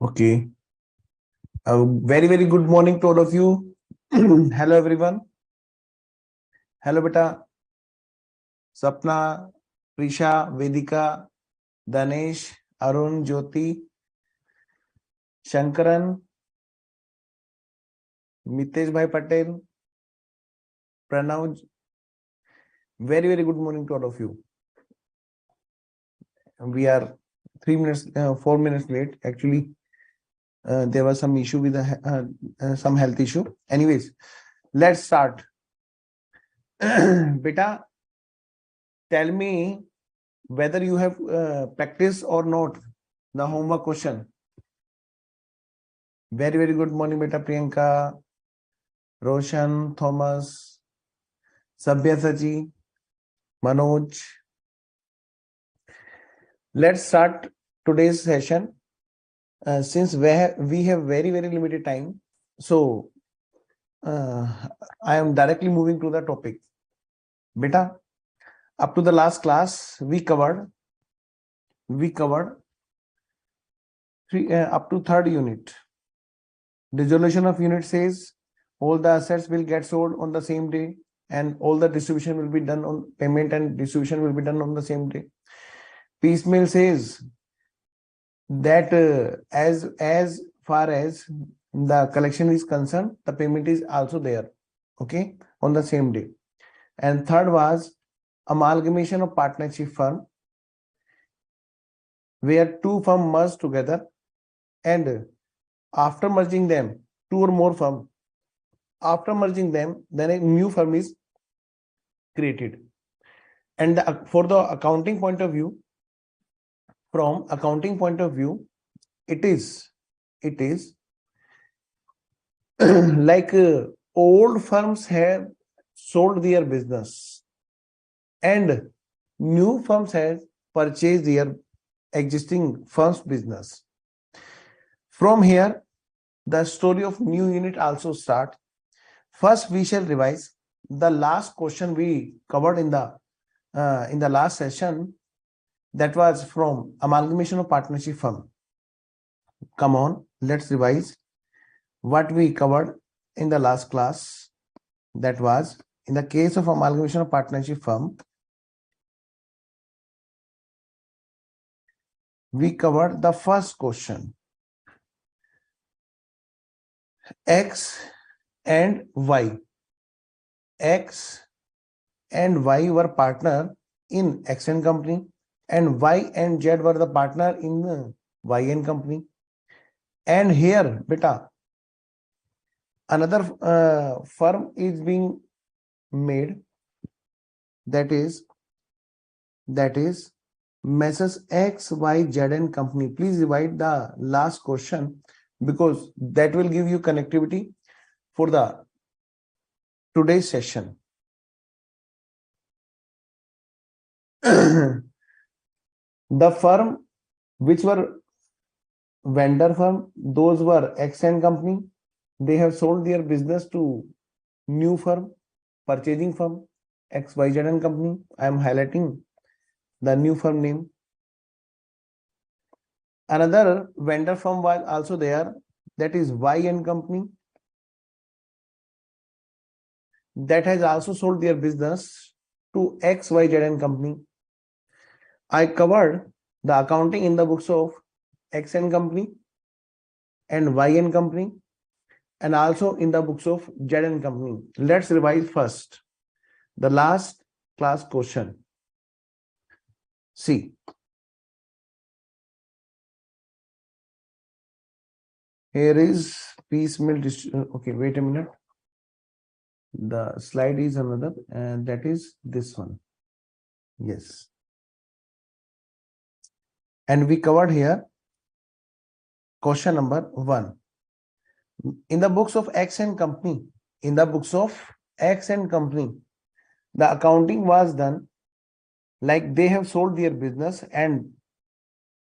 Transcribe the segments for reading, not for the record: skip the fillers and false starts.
Okay. A very, very good morning to all of you. Hello, everyone. Hello, beta. Sapna, Prisha, Vedika, Danesh, Arun, Jyoti, Shankaran, Mitesh Bhai Patel, Pranav. Very, very good morning to all of you. We are 4 minutes late. Actually, there was some issue with some health issue. Anyways, let's start. Beta, tell me whether you have practiced or not the homework question. Very, very good morning, beta Priyanka, Roshan, Thomas, Sabhyasachi, Manoj. Let's start today's session. Since we have very, very limited time, so I am directly moving to the topic. Beta, up to the last class, we covered up to third unit. Dissolution of unit says all the assets will get sold on the same day and all the distribution will be done on payment and distribution will be done on the same day. Piecemeal says that as far as the collection is concerned, the payment is also there, okay, on the same day. And third was amalgamation of partnership firm, where two firms merge together and after merging them, two or more firms, after merging them, then a new firm is created. And for the accounting point of view, from accounting point of view, it is like old firms have sold their business and new firms have purchased their existing firm's business. From here, the story of new unit also starts. First, we shall revise the last question we covered in the last session. That was from amalgamation of partnership firm. Come on, let's revise what we covered in the last class. That was in the case of amalgamation of partnership firm, we covered the first question. X and Y. X and Y were partner in Xn company and Y and Z were the partner in Yn company. And here, beta, another firm is being made, that is Messrs X, Y, Z and company. Please divide the last question because that will give you connectivity for the today's session. The firm which were vendor firm, those were Xn company. They have sold their business to new firm, purchasing firm, XYZ and company. I am highlighting the new firm name. Another vendor firm was also there, that is Yn company, that has also sold their business to XYZ and company. I covered the accounting in the books of Xn company and Yn company and also in the books of Zn company. Let's revise first the last class question. See, here is piecemeal okay, wait a minute. The slide is another, and that is this one. Yes. And we covered here question number 1. In the books of Xn company, the accounting was done like they have sold their business and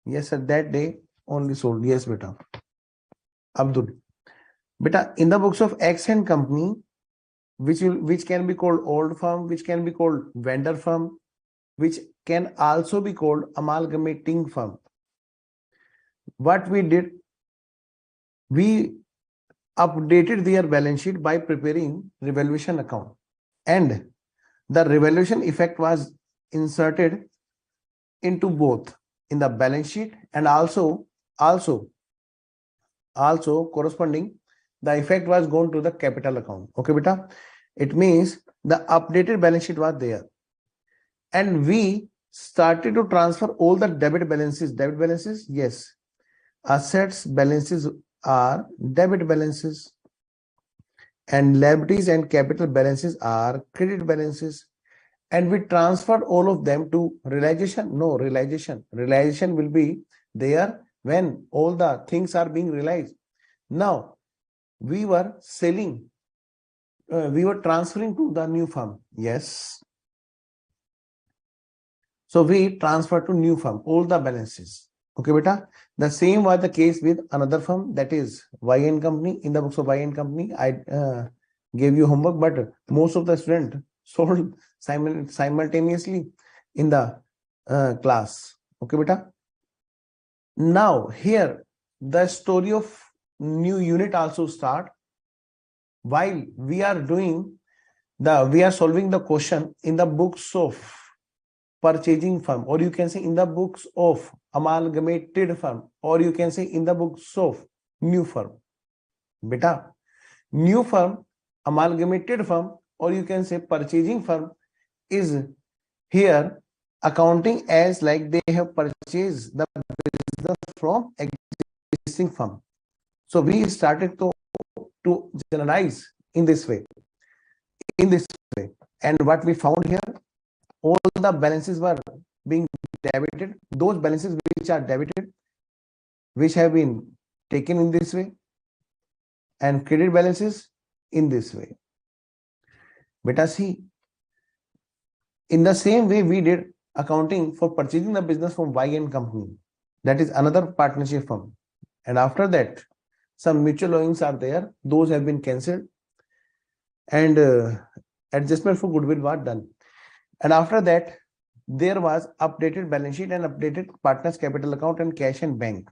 yes, at that day only sold. Yes, beta. Abdul. Beta, in the books of Xn company, which can be called old firm, which can be called vendor firm, which can also be called amalgamating firm. What we did, we updated their balance sheet by preparing revaluation account, and the revaluation effect was inserted into both in the balance sheet and also corresponding the effect was gone to the capital account. Okay beta, it means the updated balance sheet was there, and we started to transfer all the debit balances. Yes, assets balances are debit balances, and liabilities and capital balances are credit balances, and we transferred all of them to realization. No, realization will be there when all the things are being realized. Now we were selling, we were transferring to the new firm. Yes, so we transfer to new firm all the balances. Okay beta, the same was the case with another firm, that is YN Company. In the books of YN Company, I gave you homework, but most of the students sold simultaneously in the class. Okay beta, now here the story of new unit also start while we are solving the question in the books of purchasing firm, or you can say in the books of amalgamated firm, or you can say in the books of new firm. Beta, new firm, amalgamated firm, or you can say purchasing firm is here accounting as like they have purchased the business from existing firm. So we started to generalize in this way, and what we found here, all the balances were being debited. Those balances which are debited, which have been taken in this way, and credit balances in this way. Beta, see, in the same way we did accounting for purchasing the business from YN Company, that is another partnership firm, and after that some mutual owings are there, those have been cancelled, and adjustment for goodwill was done, and after that there was updated balance sheet and updated partners capital account and cash and bank.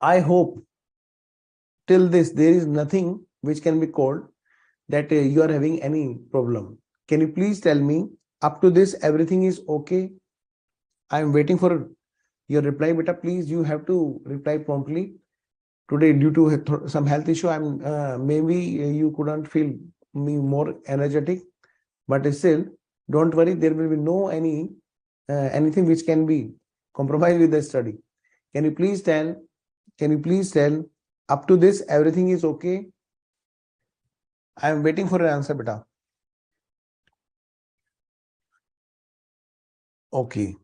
I hope till this there is nothing which can be called that you are having any problem. Can you please tell me, up to this everything is okay? I am waiting for your reply. Beta, please, you have to reply promptly. Today due to some health issue, I'm maybe you couldn't feel me more energetic, but still don't worry, there will be no anything which can be compromised with the study. Can you please tell, up to this everything is okay? I am waiting for an answer, beta. Okay.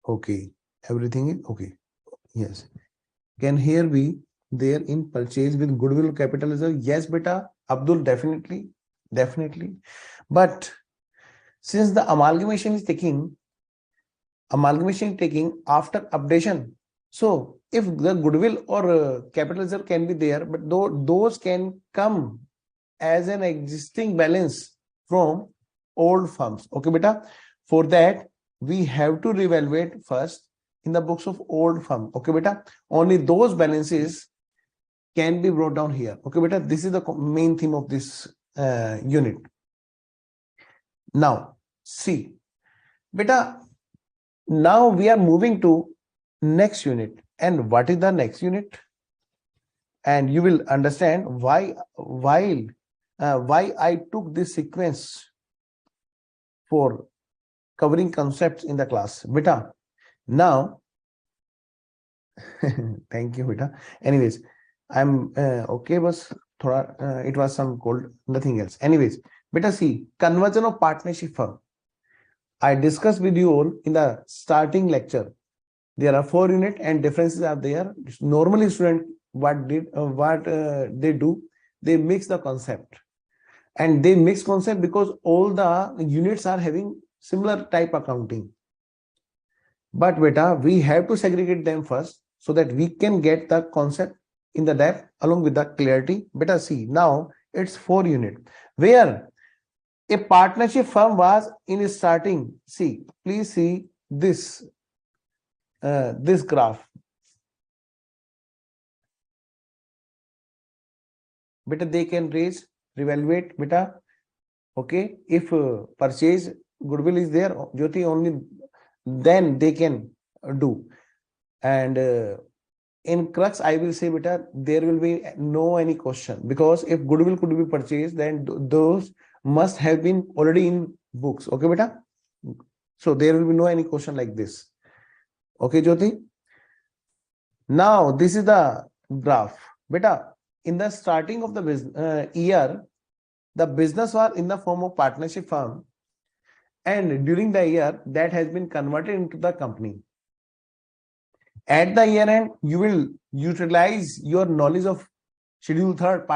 Okay, everything is okay. Yes. Can here be there in purchase with goodwill capital reserve? Yes, beta. Abdul, definitely. But since the amalgamation is taking after updation, so if the goodwill or capital reserve can be there, but those can come as an existing balance from old firms. Okay beta, for that we have to reevaluate first in the books of old firm. Okay beta, only those balances can be brought down here. Okay beta, this is the main theme of this unit. Now see beta, now we are moving to next unit. And what is the next unit? And you will understand why I took this sequence for covering concepts in the class. Beta, now thank you beta. Anyways, I'm okay, but it was some cold, nothing else. Anyways, beta, see, conversion of partnership firm. I discussed with you all in the starting lecture. There are 4 units and differences are there. Normally student what they do, they mix the concept, and they mix concept because all the units are having similar type accounting. But beta, we have to segregate them first so that we can get the concept in the depth along with the clarity. Beta, see, now it's 4 units where a partnership firm was in starting. See, please see this this graph. Beta, they can raise, revaluate, beta. Okay, if purchase goodwill is there, Jyoti, only then they can do. And in crux, I will say, beta, there will be no any question, because if goodwill could be purchased, then those must have been already in books. Okay, beta. So there will be no any question like this. Okay, Jyoti. Now this is the graph, beta. In the starting of the year, the business was in the form of partnership firm, and during the year that has been converted into the company. At the year end, you will utilize your knowledge of Schedule 3rd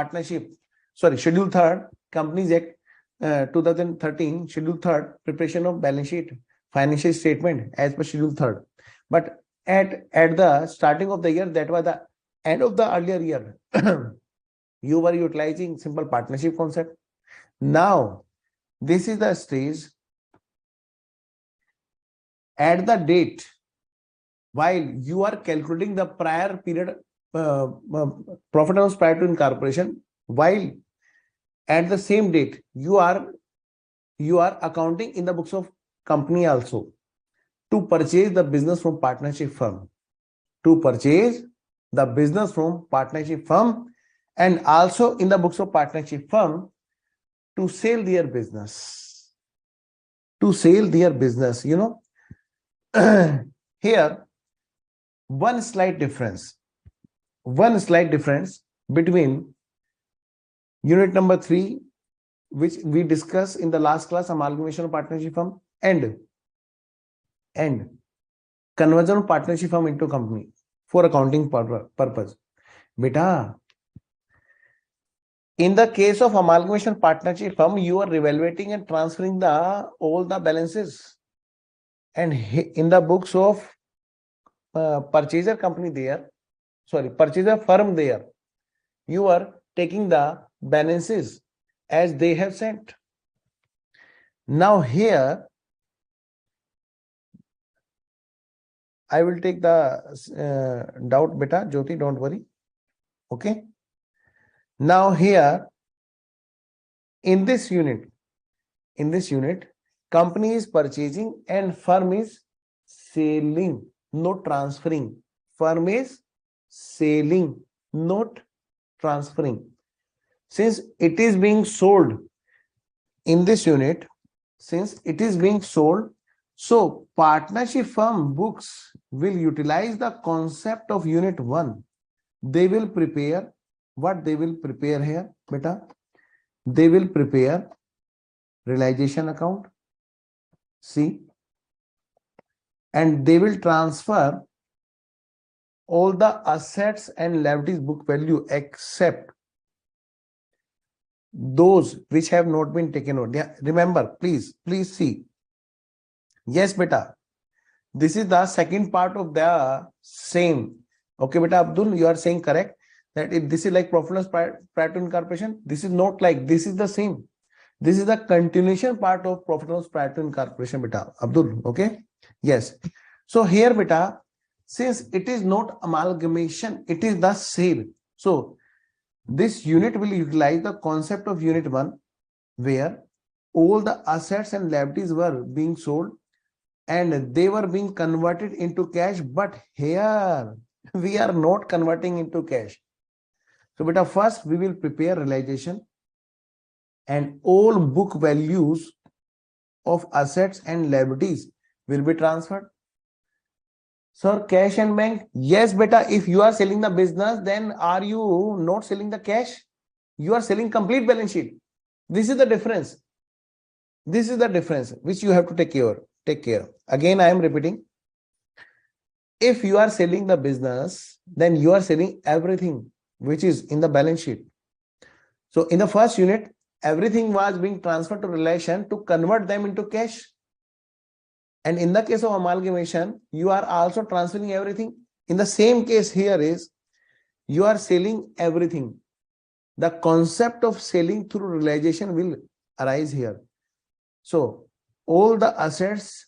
Schedule 3rd Companies Act 2013, Schedule 3rd preparation of balance sheet, financial statement as per Schedule 3rd. But at the starting of the year, that was the end of the earlier year, you were utilizing simple partnership concept. Now, this is the stage at the date while you are calculating the prior period profit and loss prior to incorporation, while at the same date you are accounting in the books of company also to purchase the business from partnership firm, and also in the books of partnership firm to sell their business, you know. Here one slight difference between unit number 3, which we discussed in the last class, amalgamation of partnership firm, and conversion of partnership firm into company for accounting purpose. Beta, in the case of amalgamation partnership firm, you are reevaluating and transferring all the balances, and in the books of purchaser firm there, you are taking the balances as they have sent. Now here I will take the doubt, beta, Jyoti, don't worry. Okay. Now here in this unit, company is purchasing and firm is selling, not transferring. Firm is selling, not transferring. Since it is being sold in this unit, so partnership firm books will utilize the concept of unit 1. They will prepare what they will prepare here, beta. They will prepare realization account, see, and they will transfer all the assets and liabilities book value except those which have not been taken out. Remember, please see. Yes, beta. This is the second part of the same. Okay, beta Abdul, you are saying correct that if this is like profit and loss prior to incorporation, this is not like, this is the same. This is the continuation part of profit and loss prior to incorporation, beta Abdul. Okay. Yes. So here, beta, since it is not amalgamation, it is the sale. So this unit will utilize the concept of unit 1, where all the assets and liabilities were being sold and they were being converted into cash. But here we are not converting into cash. So beta, first we will prepare realization and all book values of assets and liabilities will be transferred. Sir, cash and bank? Yes, beta. If you are selling the business, then are you not selling the cash? You are selling complete balance sheet. This is the difference. This is the difference which you have to take care. Again, I am repeating. If you are selling the business, then you are selling everything which is in the balance sheet. So in the first unit, everything was being transferred to realization to convert them into cash. And in the case of amalgamation, you are also transferring everything. In the same case here is, you are selling everything. The concept of selling through realization will arise here. So all the assets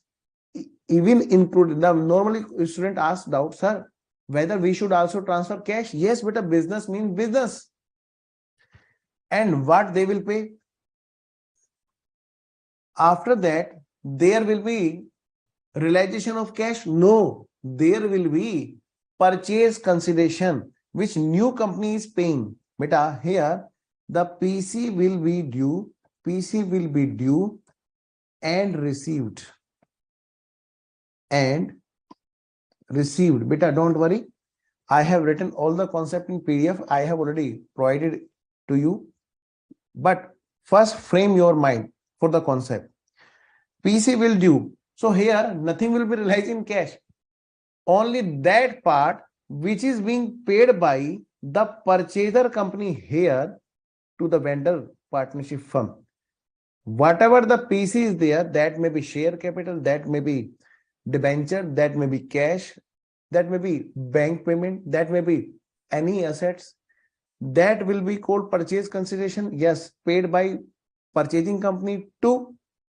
even include the normally student asks doubt, sir, whether we should also transfer cash. Yes, but a business means business. And what they will pay? After that, there will be realization of cash. No, there will be purchase consideration which new company is paying. Beta, here the PC will be due, PC will be due and received. And received. Beta, don't worry. I have written all the concept in PDF. I have already provided to you. But first frame your mind for the concept. PC will due. So here nothing will be realized in cash. Only that part which is being paid by the purchaser company here to the vendor partnership firm. Whatever the PC is there, that may be share capital, that may be debenture, that may be cash, that may be bank payment, that may be any assets, that will be called purchase consideration. Yes, paid by purchasing company to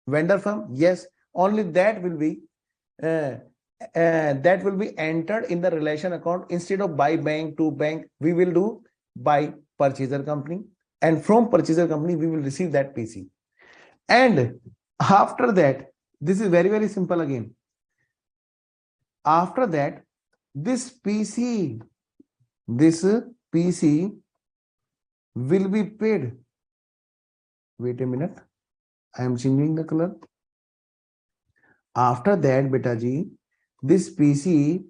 vendor firm. Yes, only that will be entered in the relation account. Instead of by bank to bank, we will do by purchaser company, and from purchaser company we will receive that PC. And after that, this is very simple again. After that, this PC will be paid. Wait a minute, I am changing the color. After that, beta ji, this PC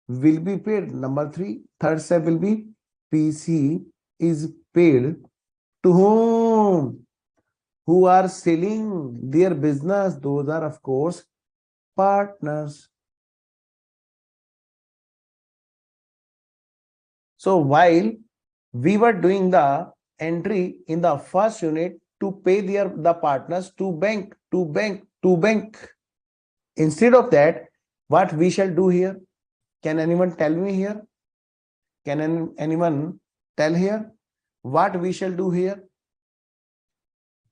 will be paid. Number 3, third step will be PC is paid to whom? Who are selling their business? Those are, of course, partners. So while we were doing the entry in the first unit to pay the partners to bank, instead of that, what we shall do here? Can anyone tell me here? Can anyone tell here what we shall do here?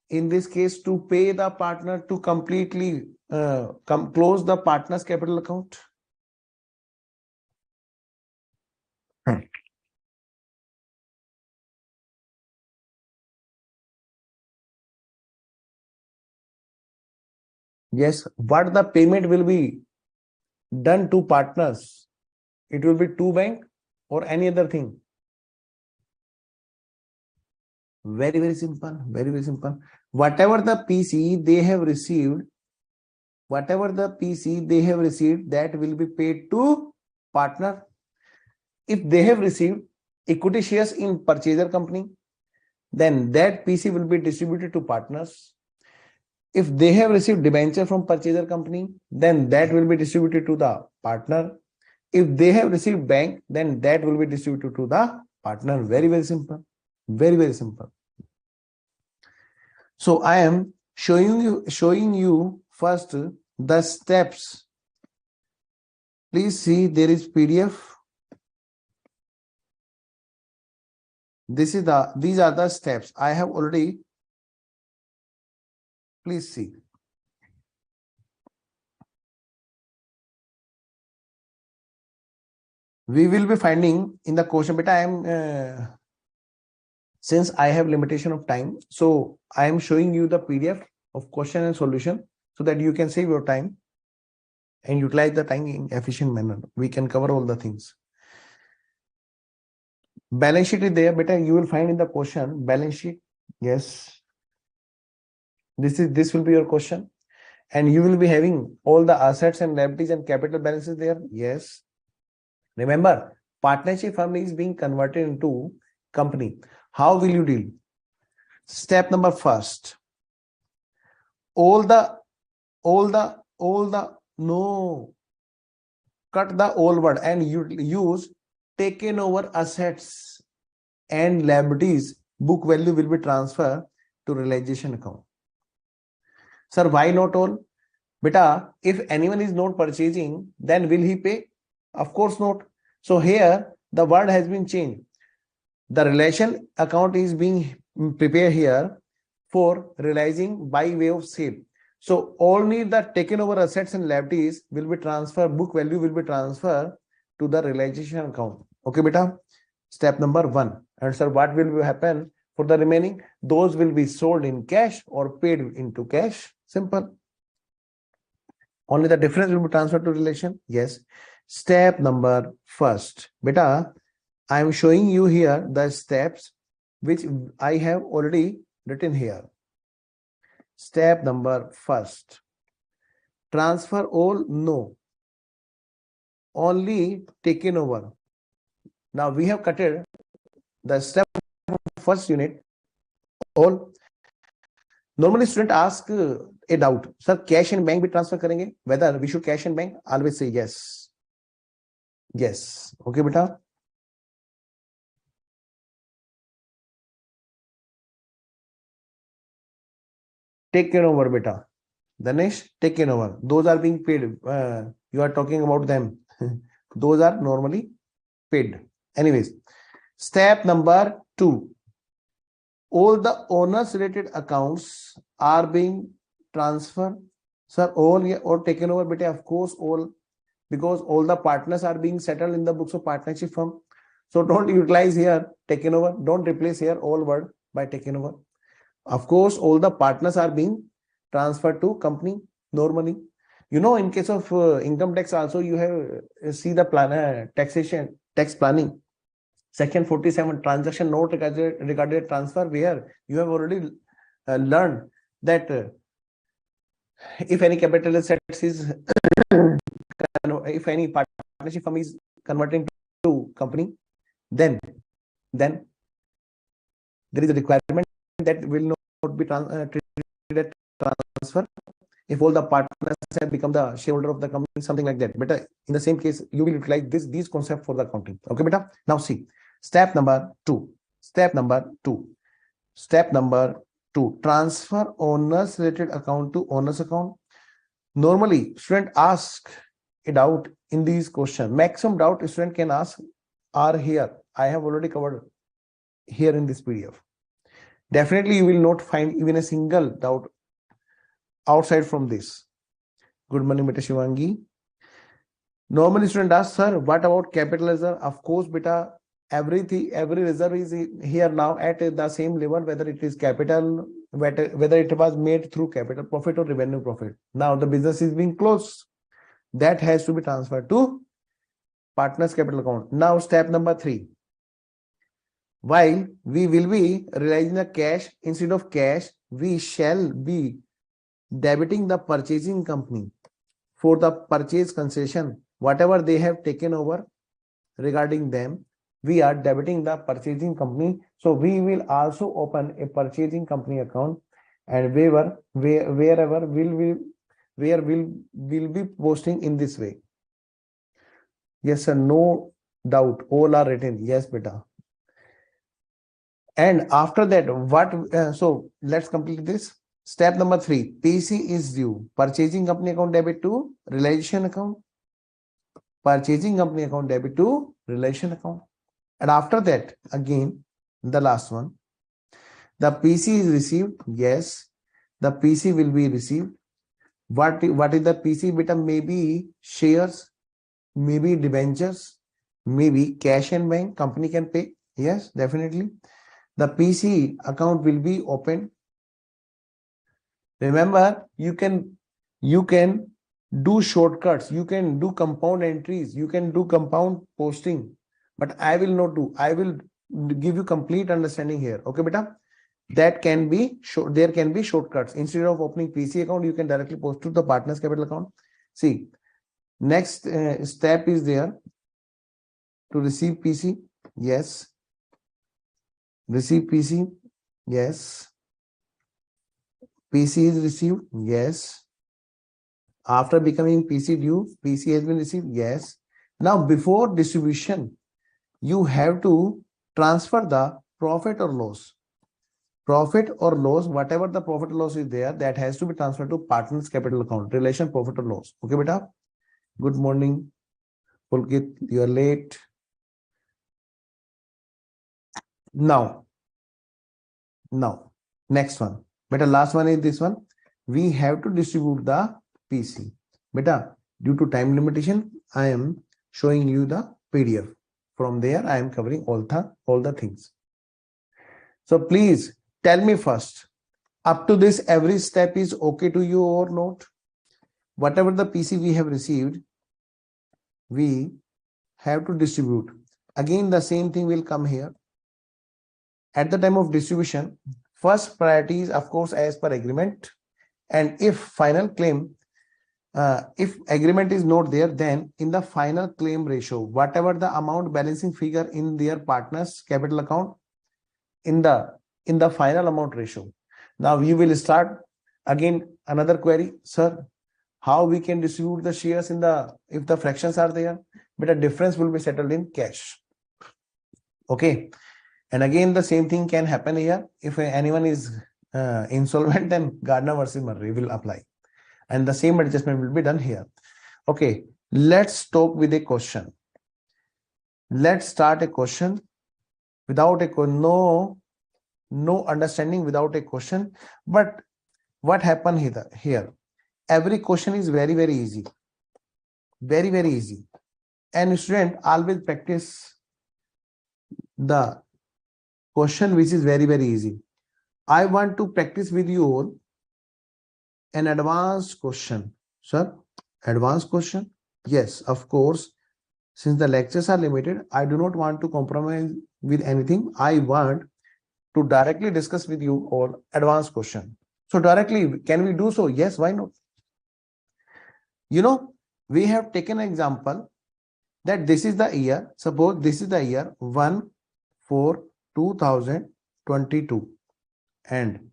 In this case, to pay the partner to completely close the partner's capital account. Yes, what the payment will be done to partners? It will be to bank or any other thing? Very simple, very simple. Whatever the PC they have received, that will be paid to partner. If they have received equity shares in purchaser company, then that PC will be distributed to partners. If they have received debenture from purchaser company, then that will be distributed to the partner. If they have received bank, then that will be distributed to the partner. Very simple, very simple. So I am showing you first the steps. Please see, there is PDF. These are the steps I have already. Please see. We will be finding in the question, but I am since I have limitation of time, so I am showing you the PDF of question and solution so that you can save your time and utilize the time in efficient manner. We can cover all the things. Balance sheet is there, beta. You will find in the question balance sheet. Yes, this will be your question, and you will be having all the assets and liabilities and capital balances there. Yes, remember, partnership firm is being converted into company. How will you deal? Step number first. Cut the old word and you use taken over assets and liabilities. Book value will be transferred to realization account. Sir, why not all? Beta, if anyone is not purchasing, then will he pay? Of course not. So here the word has been changed. The relation account is being prepared here for realizing by way of sale. So only the taken over assets and liabilities will be transferred, book value will be transferred to the realization account. Okay, beta. Step number 1. And sir, what will happen for the remaining? Those will be sold in cash or paid into cash. Simple. Only the difference will be transferred to relation. Yes. Step number first. Beta, I am showing you here the steps which I have already written here. Step number first. Transfer all, no. Only taken over. Now we have cutted the step first unit. All. Normally student ask a doubt. Sir, cash and bank भी transfer करेंगे? Whether we should cash and bank? Always say yes. Yes. Okay, beta. Taken over, beta. Danesh, taken over. Those are being paid. You are talking about them. Those are normally paid. Anyways, step number 2. All the owners related accounts are being transferred. Sir, all or taken over, beta. Of course, all, because all the partners are being settled in the books of partnership firm. So don't utilize here taken over. Don't replace here all word by taken over. Of course, all the partners are being transferred to company normally. You know, in case of income tax also, you have see the plan taxation, tax planning. Section 47, transaction note regarding transfer, where you have already learned that if any capital assets is, if any partnership firm is converting to company, then there is a requirement that will not be treated as transfer if all the partners have become the shareholder of the company, something like that. But in the same case, you will utilize these concepts for the accounting. Okay, beta. Now see, step number 2. Step number 2. Transfer owners related account to owners account. Normally, student ask a doubt in these questions. Maximum doubt a student can ask are here. I have already covered here in this PDF. Definitely, you will not find even a single doubt outside from this. Good morning, beta Shivangi. Normally, student asks, sir, what about capital reserve? Of course, beta, every reserve is here now at the same level, whether it is capital, whether it was made through capital profit or revenue profit. Now the business is being closed. That has to be transferred to partners capital account. Now step number 3. While we will be realizing the cash, instead of cash, we shall be debiting the purchasing company for the purchase concession, whatever they have taken over regarding them, we are debiting the purchasing company. So we will also open a purchasing company account, and wherever we'll be posting in this way. Yes, sir, no doubt. All are written. Yes, beta. And after that, what? So let's complete this. Step number 3. PC is due. Purchasing company account debit to realization account. Purchasing company account debit to realization account. And after that, again, the last one. The PC is received. Yes, the PC will be received. What is the PC? Beta, maybe shares, maybe debentures, maybe cash and bank. Company can pay. Yes, definitely. The PC account will be opened. Remember, you can do shortcuts, you can do compound entries, you can do compound posting, but I will not do. I will give you complete understanding here. Okay, beta. That can be there can be shortcuts. Instead of opening PC account, you can directly post to the partners capital account. See, next step is there to receive PC. Yes. Receive PC. Yes. PC is received. Yes. After becoming PC due, PC has been received. Yes. Now, before distribution, you have to transfer the profit or loss. Profit or loss, whatever the profit or loss is there, that has to be transferred to partners capital account, relation profit or loss. Okay, beta? Good morning, Pulkit. You are late. Now, next one. Beta, last one is this one. we have to distribute the PC. Beta, due to time limitation, I am showing you the PDF. From there, I am covering all the things. So please tell me first, up to this, every step is okay to you or not? Whatever the PC we have received, we have to distribute. Again, the same thing will come here. At the time of distribution, first priority is, of course, as per agreement. And if final claim, if agreement is not there, then in the final claim ratio, whatever the amount balancing figure in their partner's capital account, in the final amount ratio. Now you will start again another query, sir, how we can distribute the shares if the fractions are there, but a difference will be settled in cash. Okay. And again, the same thing can happen here. If anyone is insolvent, then Gardner versus Murray will apply. And the same adjustment will be done here. Okay, let's talk with a question. Let's start a question without no understanding, without a question. But what happened here? Every question is very, very easy. Very, very easy. And student always practice the question which is very, very easy. I want to practice with you all an advanced question. Sir, advanced question? Yes, of course. Since the lectures are limited, I do not want to compromise with anything. I want to directly discuss with you all advanced question. So directly, can we do so? Yes, why not? You know, we have taken an example that this is the year. Suppose this is the year 1/4/2022, and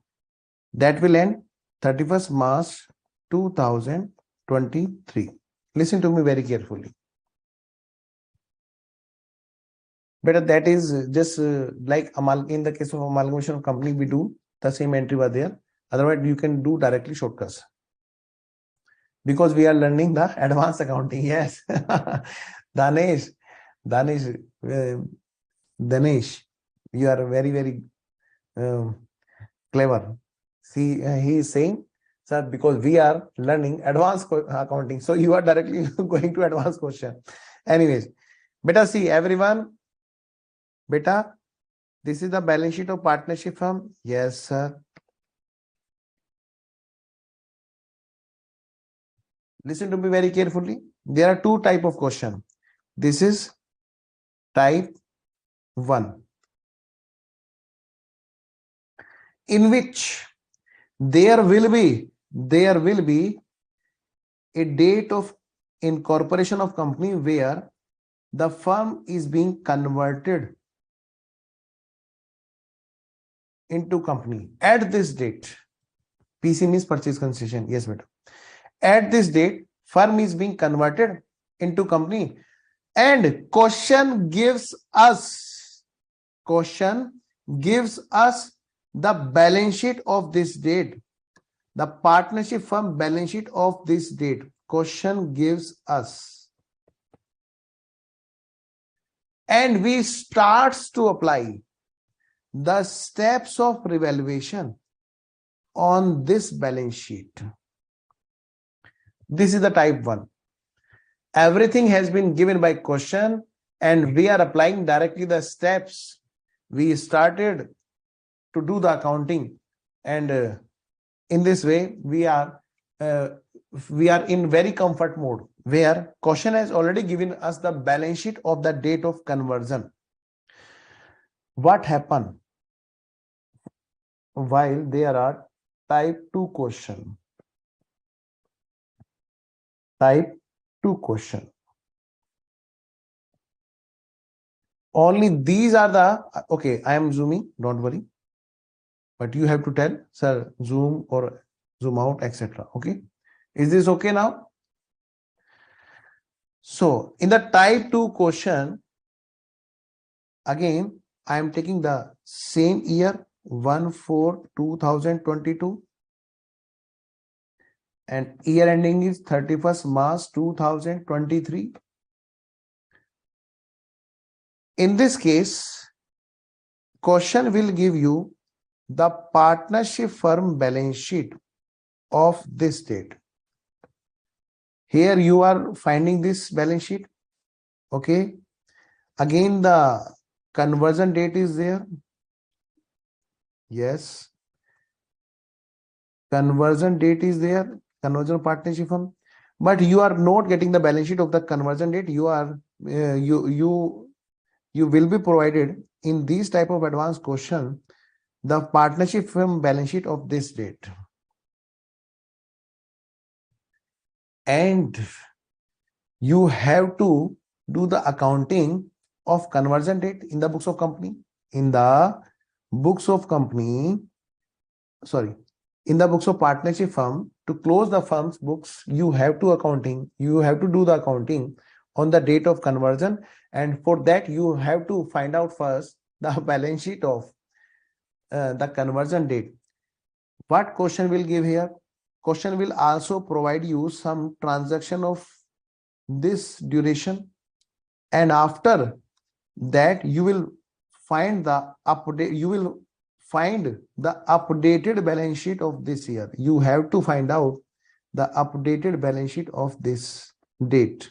that will end 31st March 2023. Listen to me very carefully. But that is just like in the case of amalgamation of company, we do the same entry over there. Otherwise, you can do directly shortcuts. Because we are learning the advanced accounting. Yes. Danesh, you are very, very clever. See, he is saying, sir, because we are learning advanced accounting. So you are directly going to advanced question. Anyways, beta, see everyone. Beta, this is the balance sheet of partnership firm. Yes, sir. Listen to me very carefully. There are two types of question. This is type 1, in which there will be a date of incorporation of company where the firm is being converted into company at this date. PC means purchase concession. Yes, beta. At this date, firm is being converted into company, and question gives us the balance sheet of this date, the partnership firm balance sheet of this date. Question gives us, and we starts to apply the steps of revaluation on this balance sheet. This is the type 1. Everything has been given by question, and we are applying directly the steps. We started to do the accounting, and in this way we are in very comfort mode, where question has already given us the balance sheet of the date of conversion. What happened while there are type 2 question? Type 2 question. Only these are the, okay, I am zooming, don't worry. But you have to tell, sir, zoom or zoom out, etc. Okay. Is this okay now? So in the type 2 question, again, I am taking the same year, 1/4/2022. And year ending is 31st March 2023. In this case, question will give you the partnership firm balance sheet of this date. Here you are finding this balance sheet. Okay. Again, the conversion date is there. Yes. Conversion date is there. Conversion partnership firm. But you are not getting the balance sheet of the conversion date. You are you will be provided in these type of advanced question the partnership firm balance sheet of this date. And you have to do the accounting of conversion date in the books of company. In the books of company, sorry, in the books of partnership firm, to close the firm's books, you have to do the accounting on the date of conversion. And for that, you have to find out first the balance sheet of the conversion date. What question will give here? Question will also provide you some transaction of this duration, and after that you will find the updated balance sheet of this year. You have to find out the updated balance sheet of this date.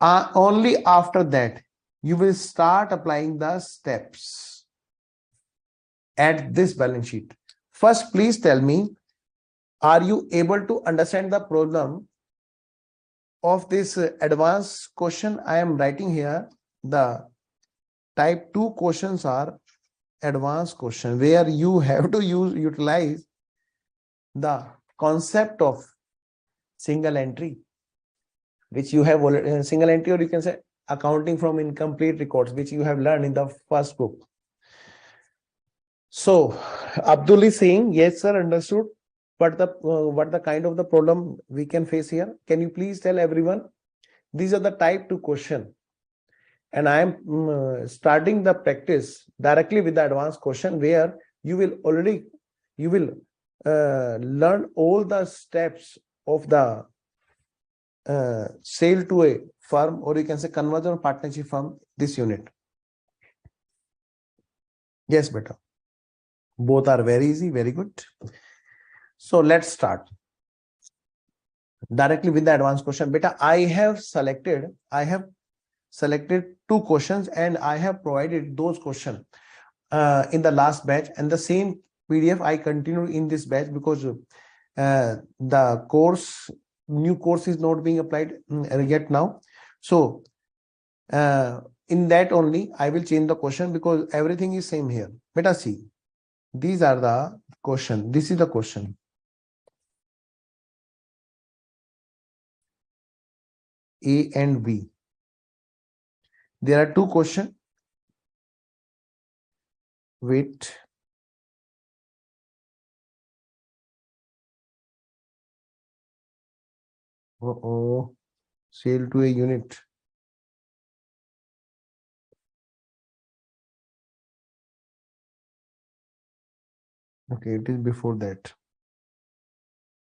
Only after that you will start applying the steps at this balance sheet. First, please tell me, are you able to understand the problem of this advanced question I am writing here? The type 2 questions are advanced question where you have to utilize the concept of single entry, which you have already single entry, or you can say accounting from incomplete records, which you have learned in the first book. So Abdul is saying, yes sir, understood. But what the kind of the problem we can face here? Can you please tell everyone? These are the type 2 question, and I am starting the practice directly with the advanced question where you will learn all the steps of the sale to a firm, or you can say conversion partnership firm, this unit. Yes, beta. Both are very easy, very good. So let's start directly with the advanced question. Beta, I have selected 2 questions and I have provided those questions in the last batch, and the same PDF I continue in this batch because the new course is not being applied yet now. So in that only I will change the question because everything is same here. Beta, see, these are the question. This is the question. A and B. There are 2 questions. Wait. Sale to a unit. Okay, it is before that.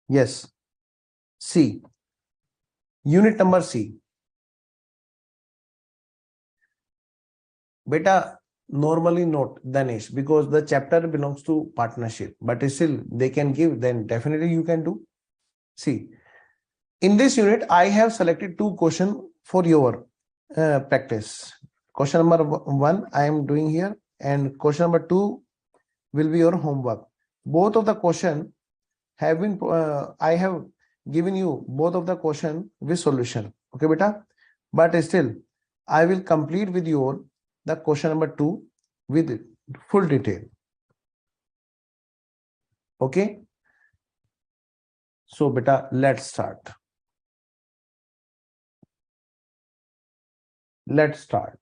Yes. C. Unit number C. Beta, normally not Danish, because the chapter belongs to partnership, but still they can give, then definitely you can do. See, in this unit, I have selected 2 questions for your practice. Question number 1 I am doing here, and question number 2 will be your homework. Both of the question have been, I have given you both of the question with solution. Okay, beta, but still I will complete with you the question number 2 with full detail. Okay. So beta, let's start. Let's start.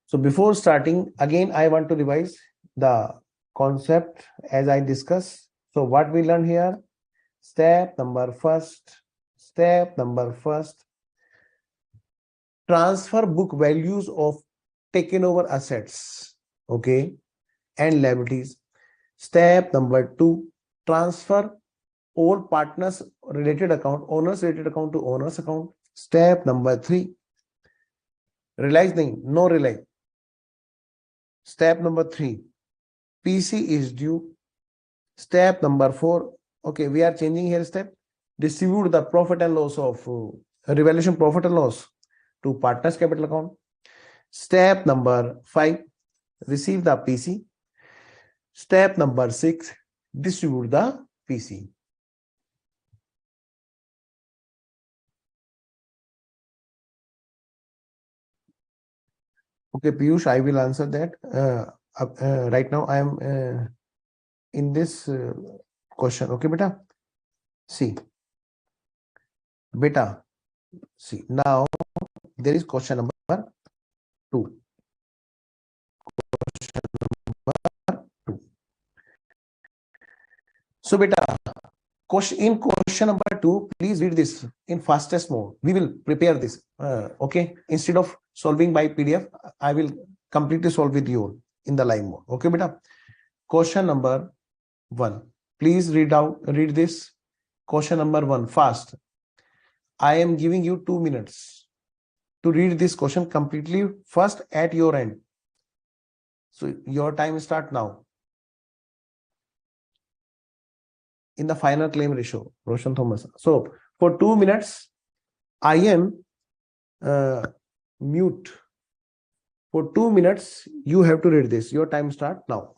So before starting, again, I want to revise the concept as I discussed. So what we learn here, step number first, transfer book values of taken over assets, okay, and liabilities. Step number 2, transfer all partners related account, owners related account to owners account. Step number 3, realize no realize. Step number 3, PC is due Step number 4. Okay, we are changing here step. Distribute the profit and loss of revaluation profit and loss to partners capital account. Step number 5. Receive the PC. Step number 6. Distribute the PC. Okay, Piyush, I will answer that. Right now, I am in this question. Okay, beta. See, beta. See, now there is question number 2. Question number 2. So, beta, in question number 2, please read this in fastest mode. We will prepare this. Okay, instead of solving by PDF, I will completely solve with you in the live mode. Okay, beta. Question number 1. Please read this. Question number 1 fast. I am giving you 2 minutes to read this question completely first at your end. So your time start now. In the final claim ratio, Roshan Thomas. So for 2 minutes, I am mute. For 2 minutes, you have to read this. Your time start now.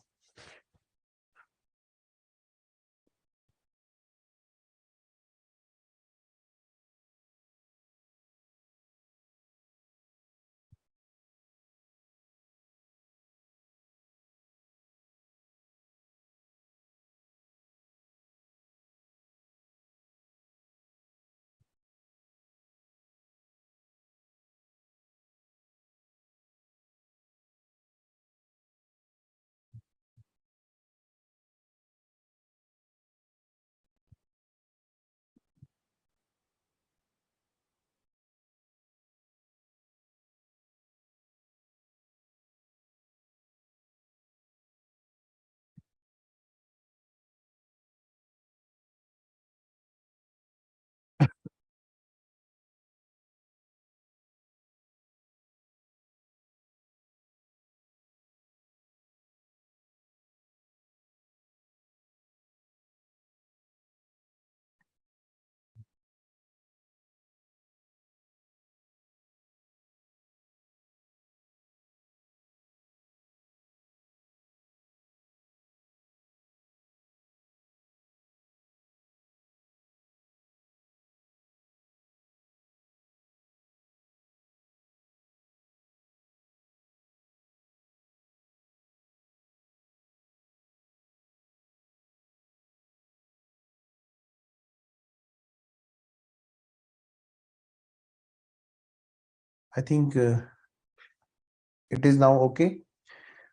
I think it is now okay.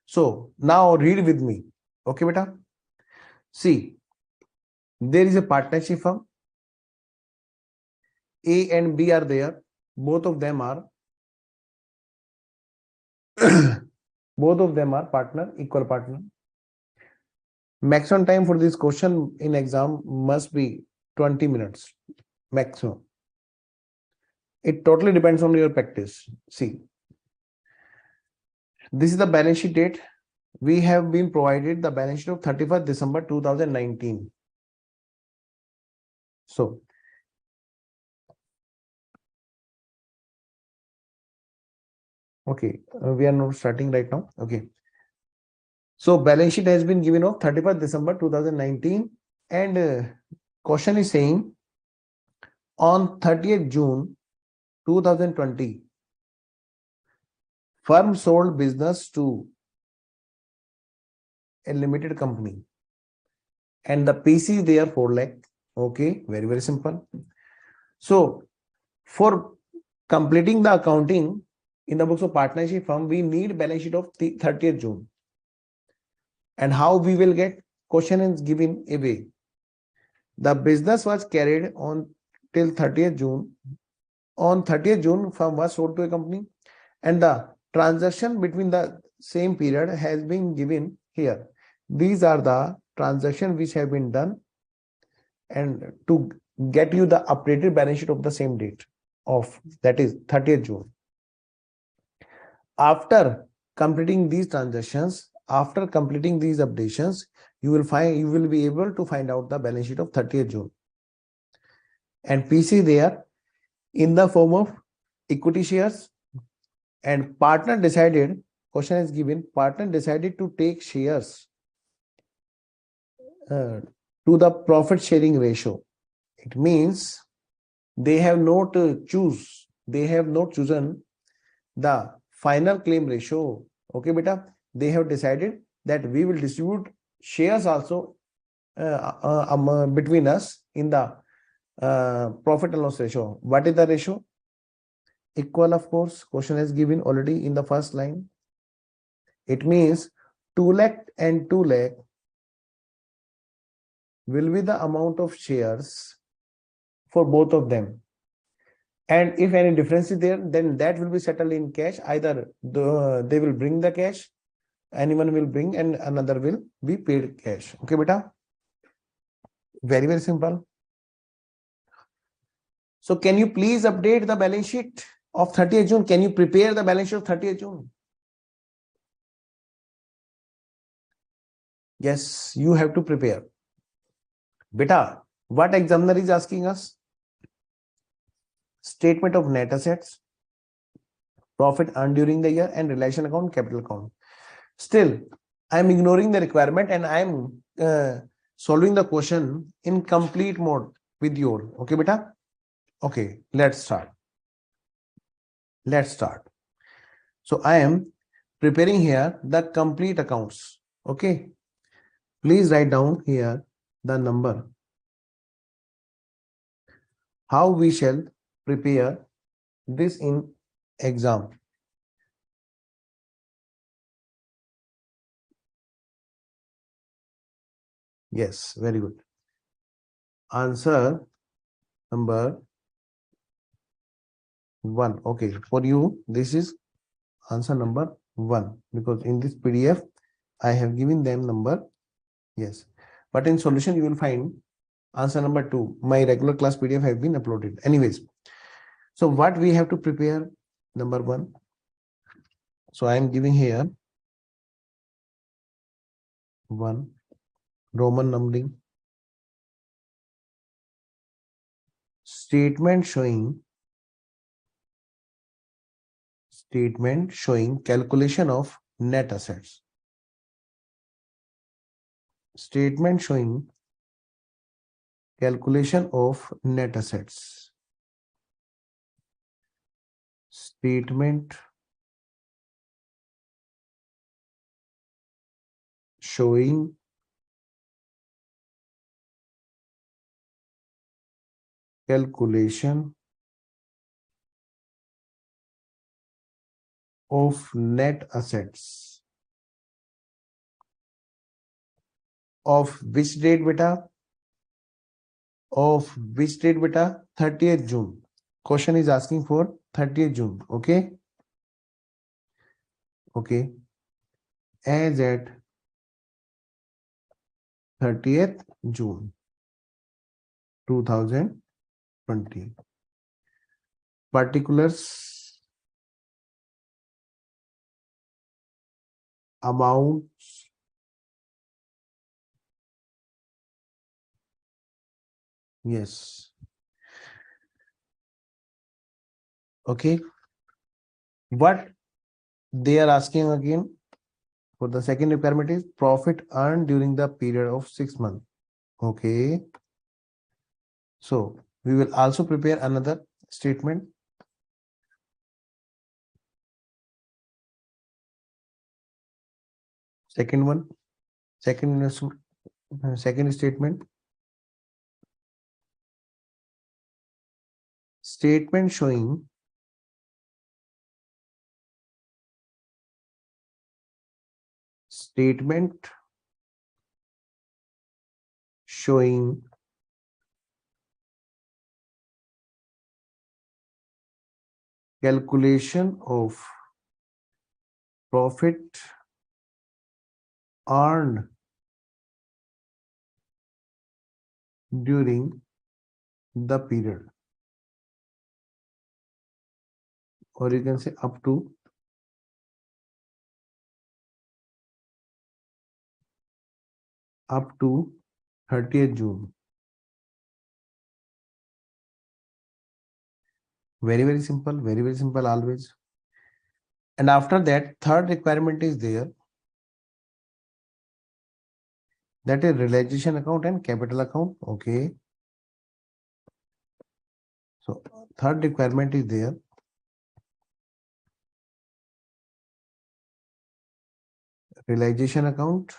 So now read with me. Okay, beta. See, there is a partnership firm. A and B are there. Both of them are both of them are partner, equal partner. Maximum time for this question in exam must be 20 minutes maximum. It totally depends on your practice. See, this is the balance sheet date. We have been provided the balance sheet of 31st December 2019. So, okay, we are not starting right now. Okay. So, balance sheet has been given of 31st December 2019 and question is saying on 30th June 2020, firm sold business to a limited company and the PC is there 4 lakh. Okay, very, very simple. So, for completing the accounting in the books of partnership firm, we need balance sheet of 30th June. And how we will get? Question is given away. The business was carried on till 30th June. On 30th June, firm was sold to a company and the transaction between the same period has been given here. These are the transactions which have been done and to get you the updated balance sheet of the same date of, that is 30th June. After completing these transactions, after completing these updations, you will be able to find out the balance sheet of 30th June. And PC there in the form of equity shares, and partner decided, question is given, partner decided to take shares to the profit sharing ratio. It means they have not chosen the final claim ratio. Okay, beta, they have decided that we will distribute shares also between us in the profit and loss ratio. What is the ratio? Equal, of course. Question is given already in the first line. It means 2 lakh and 2 lakh will be the amount of shares for both of them. And if any difference is there, then that will be settled in cash. Either they will bring the cash, anyone will bring, and another will be paid cash. Okay, beta? Very, very simple. So can you please update the balance sheet of 30th June? Can you prepare the balance sheet of 30th June? Yes, you have to prepare. Beta, what examiner is asking us? Statement of net assets, profit earned during the year, and relation account, capital account. Still, I am ignoring the requirement and I am solving the question in complete mode with your. Okay, beta? Okay, let's start. So I am preparing here the complete accounts. Okay, please write down here the number. How we shall prepare this in exam. Yes, very good. Answer number 1. Okay, for you, this is answer number 1, because in this PDF, I have given them number. Yes, but in solution, you will find answer number 2. My regular class PDF have been uploaded. Anyways, so what we have to prepare? Number 1. So I am giving here 1, Roman numbering, statement showing calculation of net assets. Statement showing calculation of net assets. Statement showing calculation of net assets. Of which date, beta? Of which date, beta? 30th June. Question is asking for 30th June. Okay. Okay. As at 30th June 2020. Particulars, amounts, yes. Okay. What they are asking again for the second requirement is profit earned during the period of 6 months. Okay. So we will also prepare another statement. Second one, second statement. Statement showing calculation of profit earned during the period, or you can say up to up to 30th June. Very simple always. And after that, third requirement is there, that is realization account and capital account. Okay, so third requirement is there, realization account,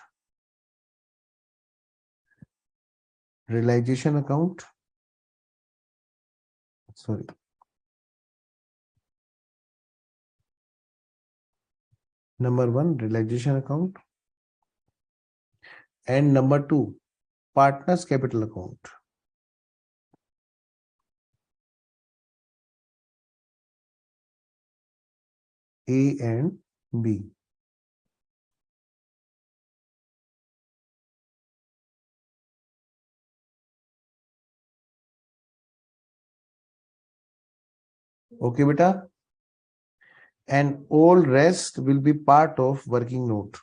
sorry, number one, realization account, and number two, partners capital account. A and B. Okay, beta. And all rest will be part of working note.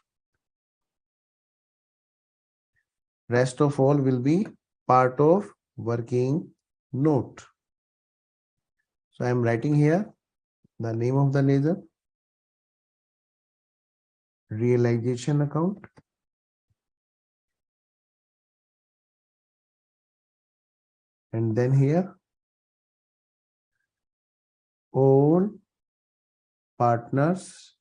Rest of all will be part of working note. So I am writing here the name of the ledger, realization account, and then here all partners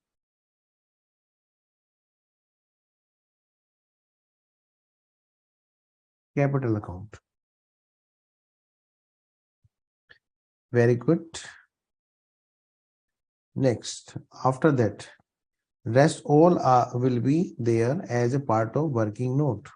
capital account. Very good. Next, after that, rest all will be there as a part of working note.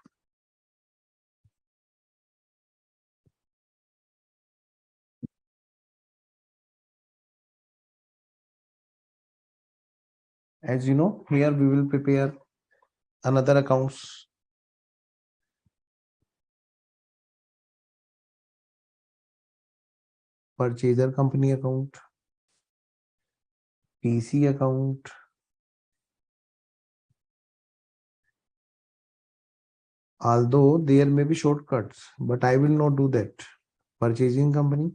As you know, here we will prepare another accounts. Purchaser company account, PC account, although there may be shortcuts, but I will not do that. Purchasing company,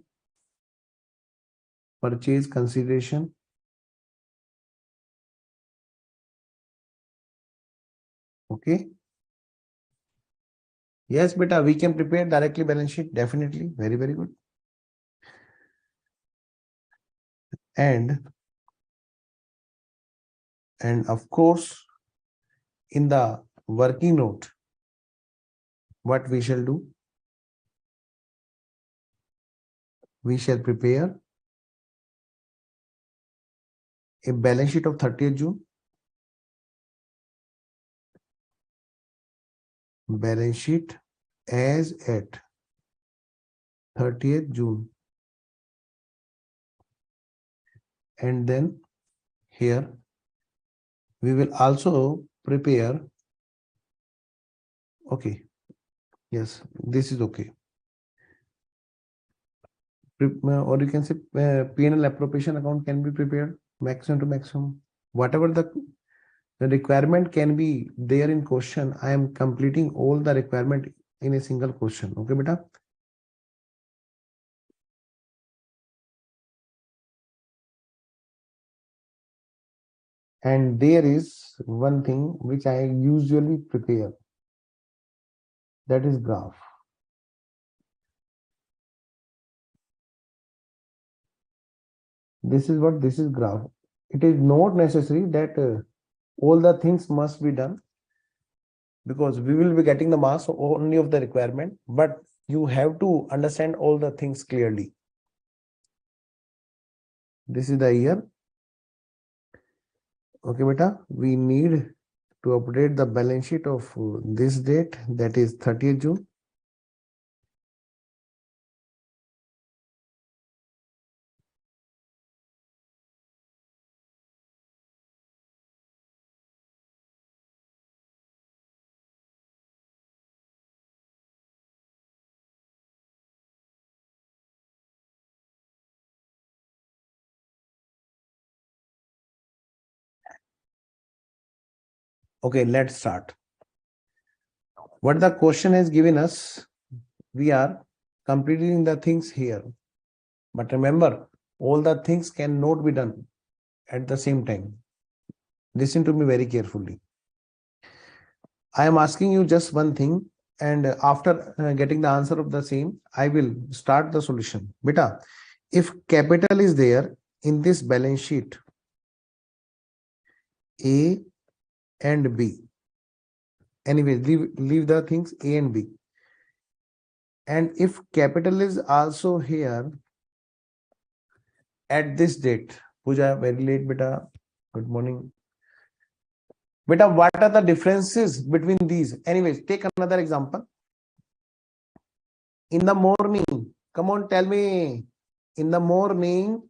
purchase consideration, okay. Yes, beta, we can prepare directly balance sheet, definitely. Very good. And of course, in the working note, what we shall do? We shall prepare a balance sheet of 30th June, balance sheet as at 30th June, and then here we will also prepare, okay, yes, this is okay, or you can say P&L appropriation account can be prepared maximum to maximum, whatever the requirement can be there in question. I am completing all the requirement in a single question. Okay, beta. And there is one thing which I usually prepare, that is graph. This is what this is graph. It is not necessary that all the things must be done, because we will be getting the marks only of the requirement, but you have to understand all the things clearly. This is the year. Okay, beta, we need to update the balance sheet of this date, that is 30th June. Okay, let's start. what the question has given us, we are completing the things here. But remember, all the things cannot be done at the same time. Listen to me very carefully. I am asking you just one thing, and after getting the answer of the same, I will start the solution. Beta, if capital is there in this balance sheet, A and B. Anyway, leave the things A and B. And if capital is also here at this date, Pooja, very late, beta. Good morning. Beta, what are the differences between these? Anyways, take another example. In the morning, come on, tell me. In the morning,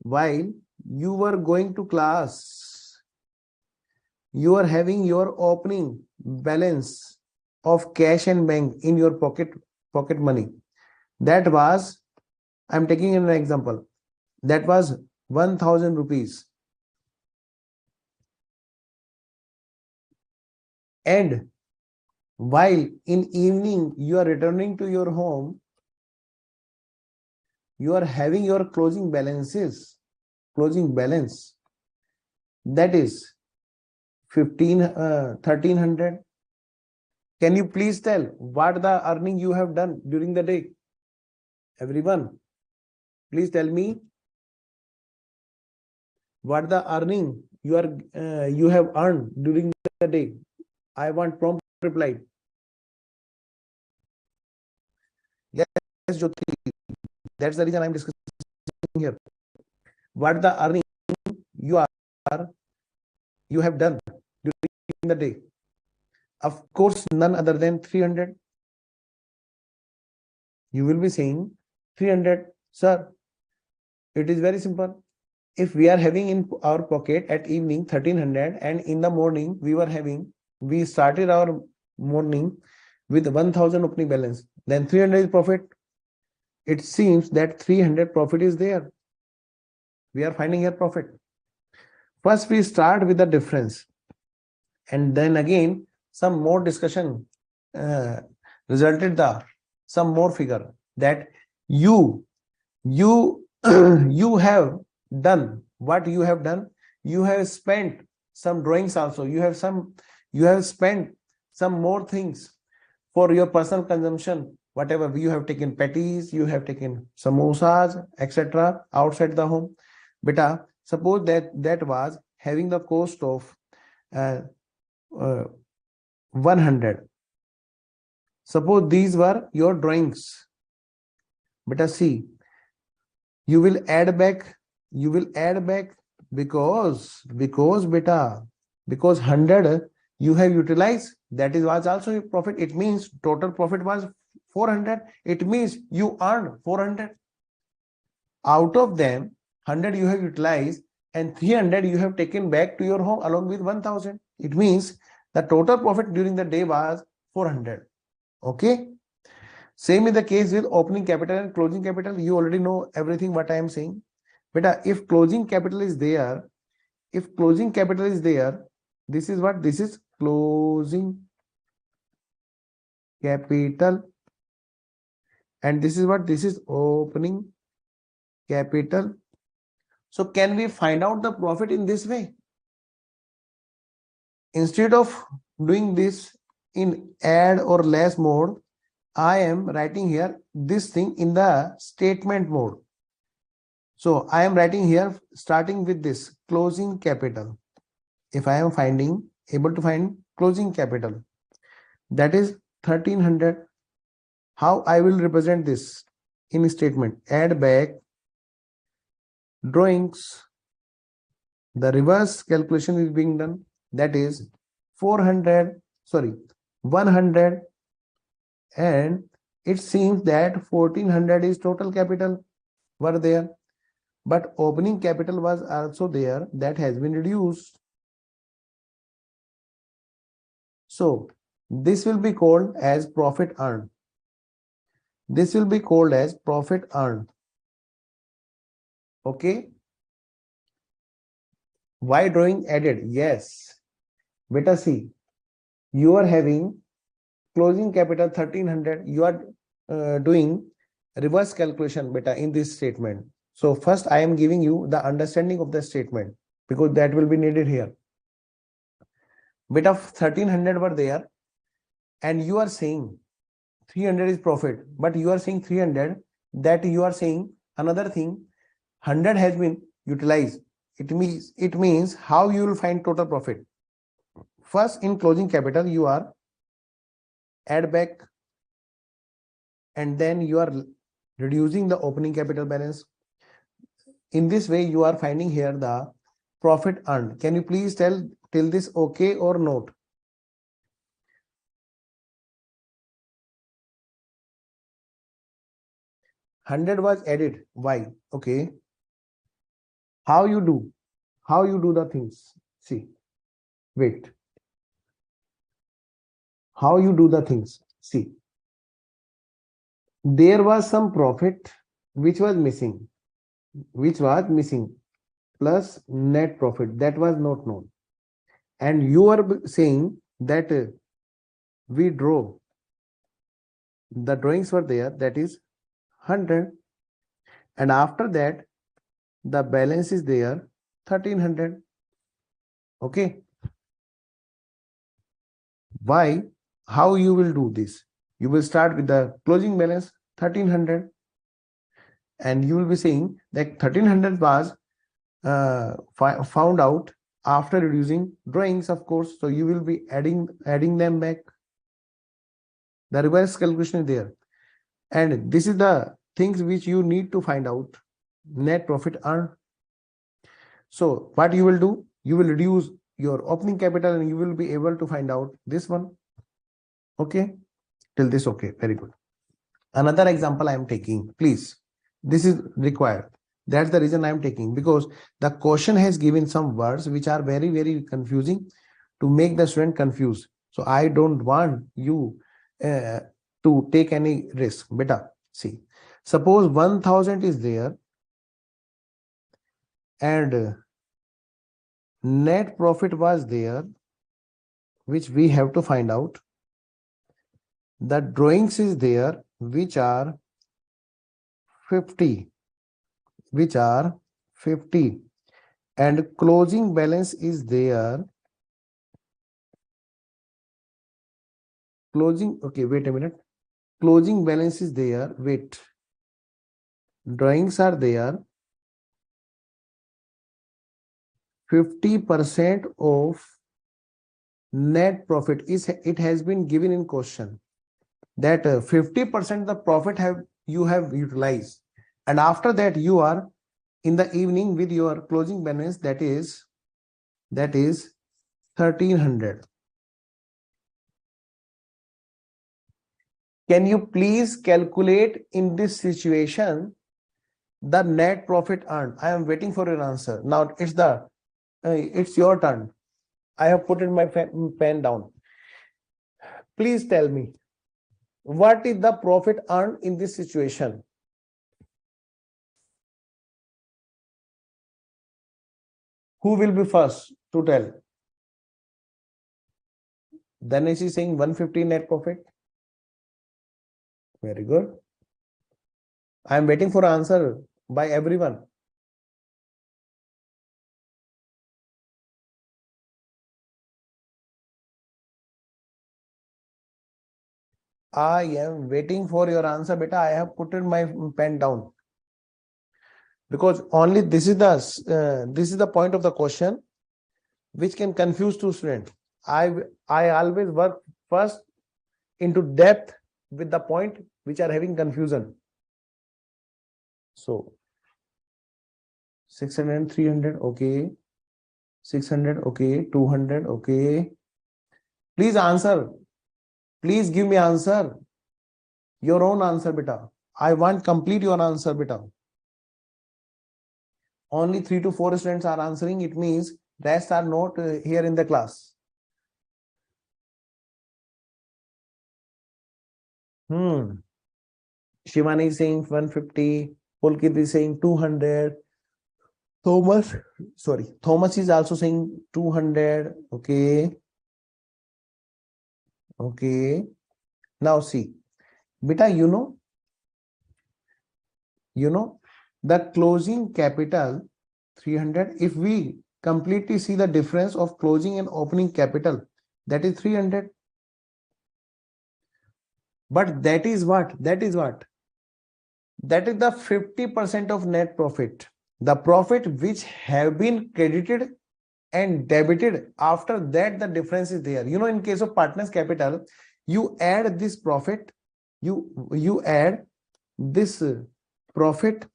while you were going to class, you are having your opening balance of cash and bank in your pocket money. That was, I'm taking an example, that was 1000 rupees. And while in evening you are returning to your home, you are having your closing balance, that is 1300. Can you please tell what the earning you have done during the day? Everyone, please tell me what the earning you have earned during the day. I want prompt reply. Yes, Jyoti. That's the reason I'm discussing here. What the earning you have done during the day? Of course, none other than 300. You will be saying 300, sir. It is very simple. If we are having in our pocket at evening 1300 and in the morning we started our morning with 1000 opening balance, then 300 is profit. It seems that 300 profit is there. We are finding here profit. First, we start with the difference, and then again some more discussion resulted some more figure that you you have done. What you have done, you have spent some drawings also, you have spent some more things for your personal consumption. Whatever you have taken, patties, you have taken samosas, etc. outside the home. Beta, suppose that was having the cost of 100. Suppose these were your drawings. Beta, see, you will add back because beta, because 100 you have utilized, that was also your profit. It means total profit was 400. It means you earned 400. Out of them, 100 you have utilized and 300 you have taken back to your home along with 1000. It means the total profit during the day was 400. Okay. Same is the case with opening capital and closing capital. You already know everything what I am saying. But if closing capital is there, this is what? This is closing capital. And this is what? This is opening capital. So can we find out the profit in this way? Instead of doing this in add or less mode, I am writing here this thing in the statement mode. So I am writing here starting with this closing capital. If I am able to find closing capital, that is 1300. How I will represent this in statement? Add back drawings. The reverse calculation is being done. That is 100, and it seems that 1400 is total capital were there, but opening capital was also there, that has been reduced. So this will be called as profit earned. This will be called as profit earned. Okay. Why drawing added? Yes. Beta, see, you are having closing capital 1300. You are doing reverse calculation, beta, in this statement. So first I am giving you the understanding of the statement because that will be needed here. Beta, 1300 were there and you are saying 300 is profit, but you are saying 300, that you are saying another thing, 100 has been utilized. It means how you will find total profit. First, in closing capital, you are add back and then you are reducing the opening capital balance. In this way, you are finding here the profit earned. Can you please tell till this okay or not? 100 was added. Why? Okay. How you do? How you do the things? See, wait. How you do the things? See, there was some profit which was missing, plus net profit that was not known. And you are saying that we draw, the drawings were there, that is 100, and after that the balance is there 1300. Okay. Why? How you will do this? You will start with the closing balance 1300 and you will be saying that 1300 was found out after reducing drawings, of course. So you will be adding them back. The reverse calculation is there, and this is the things which you need to find out. Net profit earned. So what you will do, you will reduce your opening capital and you will be able to find out this one. Okay, till this okay, very good. Another example I am taking, please, this is required. That's the reason I am taking, because the question has given some words which are very, very confusing to make the student confused. So I don't want you to take any risk. Beta, see, suppose 1000 is there and net profit was there, which we have to find out. The drawings is there, which are 50, and closing balance is there. Okay, wait a minute. Closing balance is there. Wait. Drawings are there. 50% of net profit is, it has been given in question that 50% the profit you have utilized, and after that you are in the evening with your closing balance, that is 1300. Can you please calculate in this situation the net profit earned? I am waiting for your answer. Now it's your turn. I have put in my pen down. Please tell me, what is the profit earned in this situation? Who will be first to tell? Then is saying 150 net profit. Very good. I am waiting for answer by everyone. I am waiting for your answer, beta. I have put in my pen down because only this is the point of the question which can confuse two students. I always work first into depth with the point which are having confusion. So 600 and 300, okay. 600, okay. 200, okay. Please answer. Please give me answer. Your own answer, beta. I want complete your answer, beta. Only 3 to 4 students are answering. It means rest are not here in the class. Shivani is saying 150. Pulkit is saying 200. Thomas is also saying 200. Okay. Now see, beta, the closing capital 300. If we completely see the difference of closing and opening capital, that is 300. But that is what? That is the 50% of net profit. The profit which have been credited and debited. After that, the difference is there. In case of partners capital, you add this profit, you add this profit,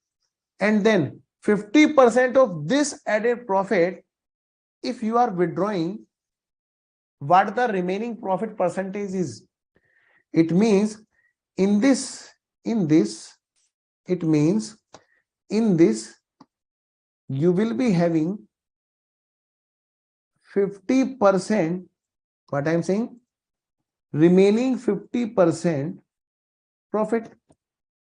and then 50% of this added profit, if you are withdrawing, what the remaining profit percentage is. It means in this it means in this you will be having 50%. What I am saying, remaining 50% profit,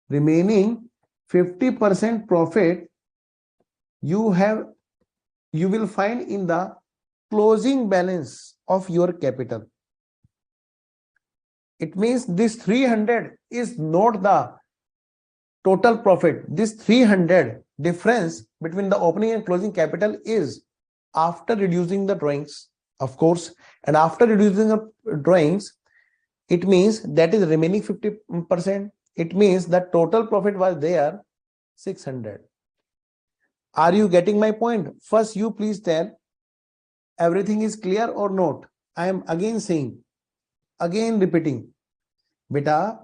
remaining 50% profit you will find in the closing balance of your capital. It means this 300 is not the total profit. This 300 difference between the opening and closing capital is after reducing the drawings, of course, and after reducing the drawings, it means that is remaining 50%. It means the total profit was there 600. Are you getting my point? First, you please tell everything is clear or not. I am again saying, again repeating, beta,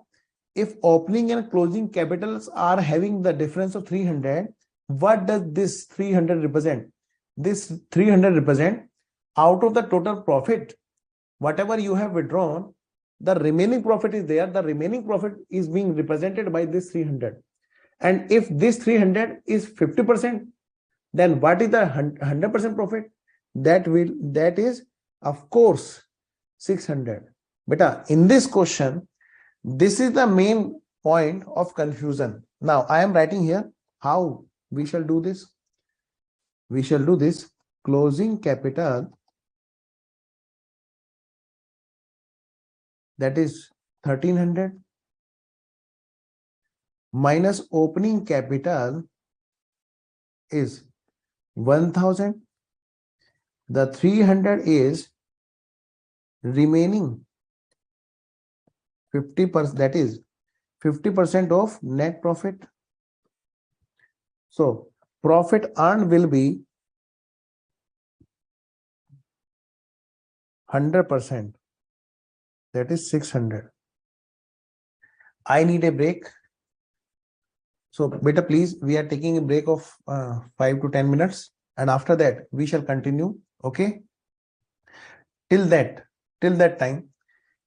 if opening and closing capitals are having the difference of 300, what does this 300 represent? This 300 represent out of the total profit, whatever you have withdrawn, the remaining profit is there. The remaining profit is being represented by this 300. And if this 300 is 50%, then what is the 100% profit? That is, of course, 600. Beta, in this question, this is the main point of confusion. Now, I am writing here how we shall do this. We shall do this closing capital, that is 1300, minus opening capital is 1000. The 300 is remaining 50%, that is 50% of net profit. So profit earned will be 100%, that is 600. I need a break. So beta, please, we are taking a break of 5 to 10 minutes, and after that we shall continue. Okay, till that time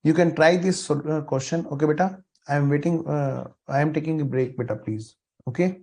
you can try this question. Okay beta, I am waiting. I am taking a break, beta, please. Okay.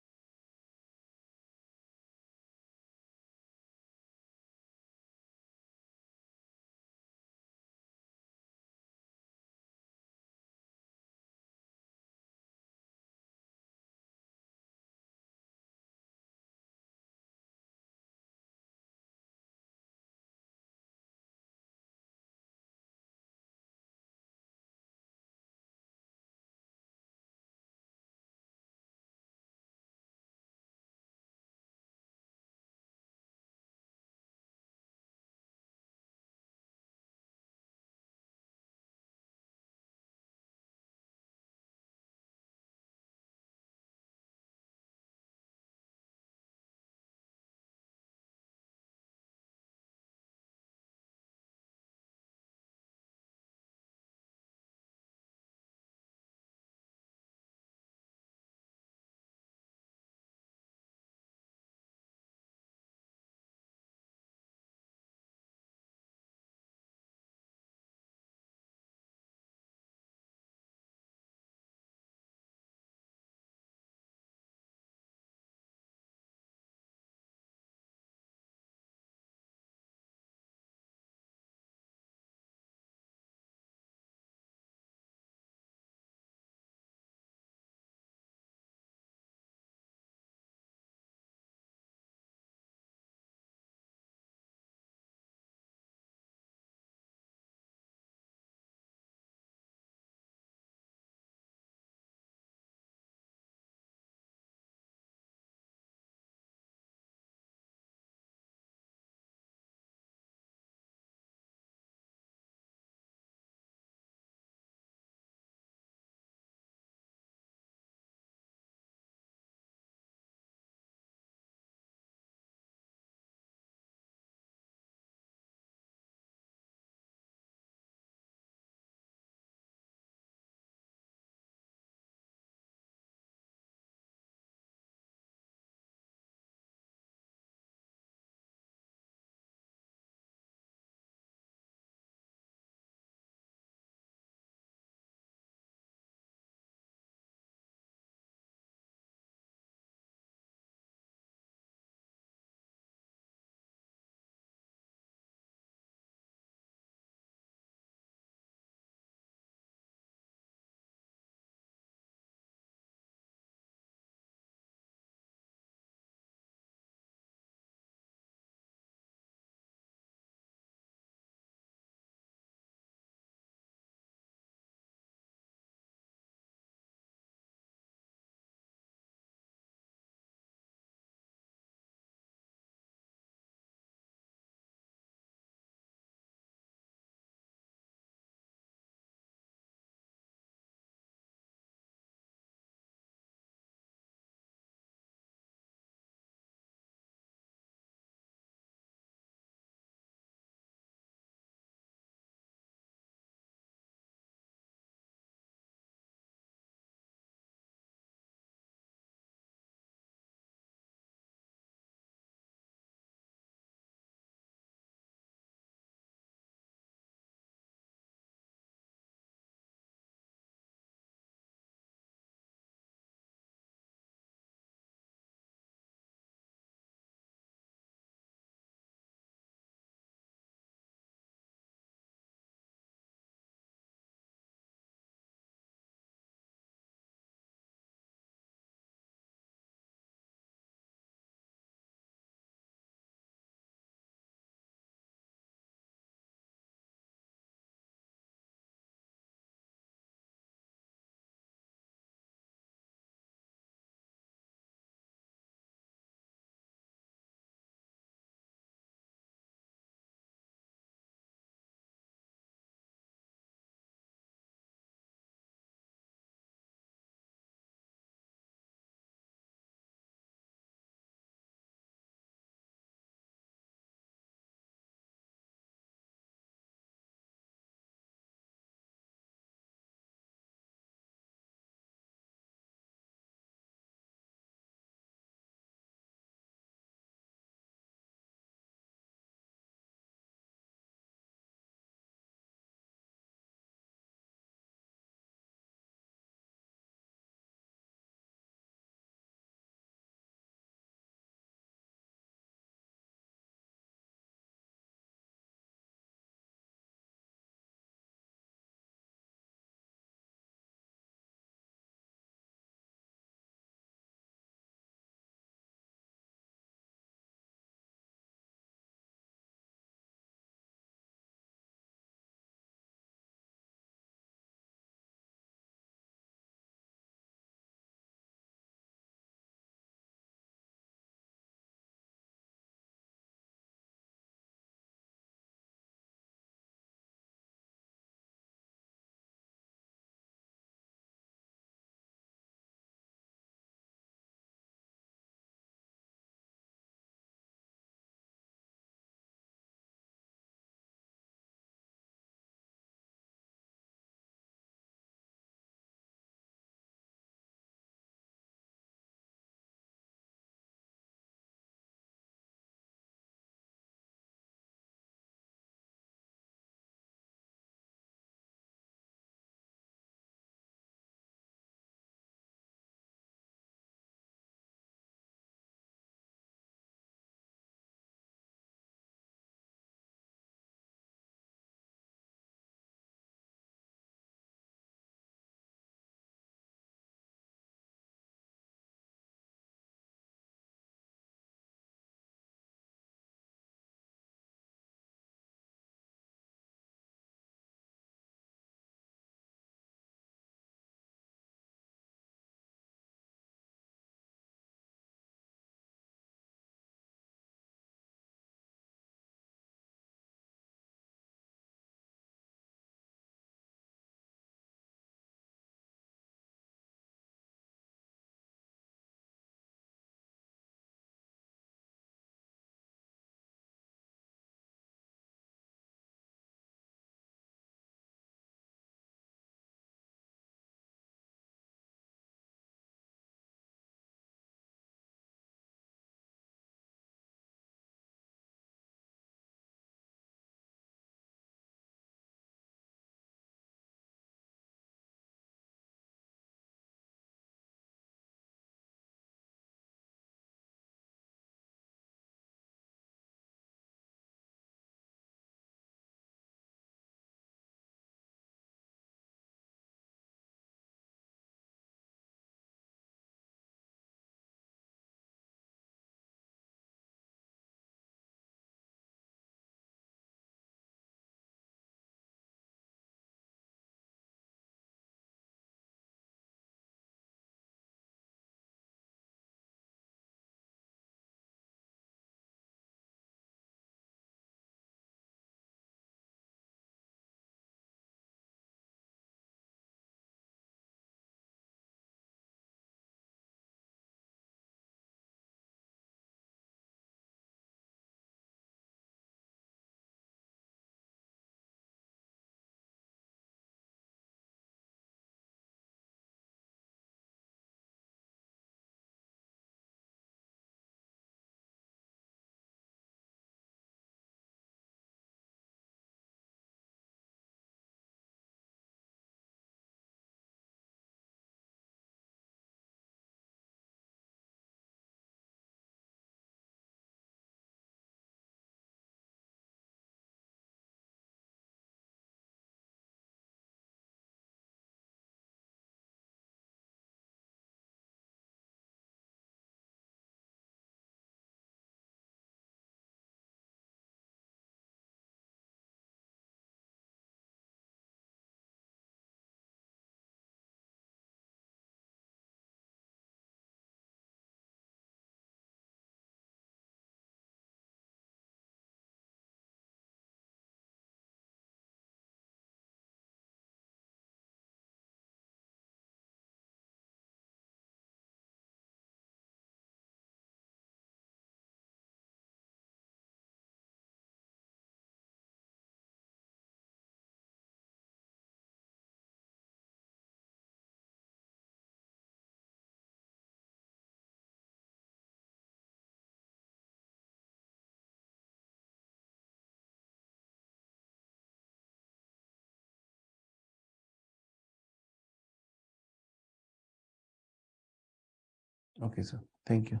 Okay, sir. Thank you.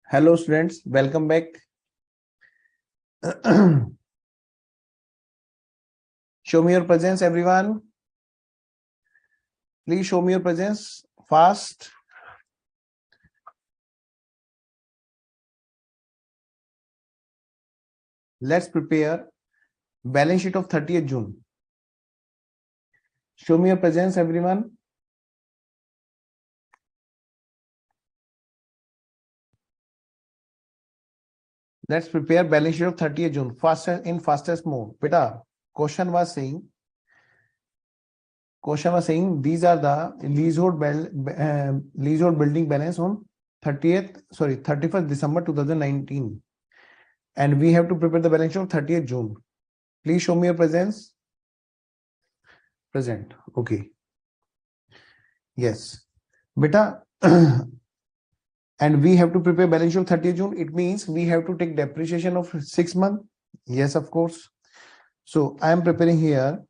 Hello, students. Welcome back. Show me your presence, everyone. Please show me your presence fast. Let's prepare balance sheet of 30th June. Show me your presence, everyone. Let's prepare balance sheet of 30th June fastest mode. Beta, question was saying these are the leasehold building balance on 31st December 2019. And we have to prepare the balance sheet of 30th June. Please show me your presence. Present. Okay. Yes. Beta, and we have to prepare balance sheet of 30th June. It means we have to take depreciation of 6 months. Yes, of course. So I am preparing here.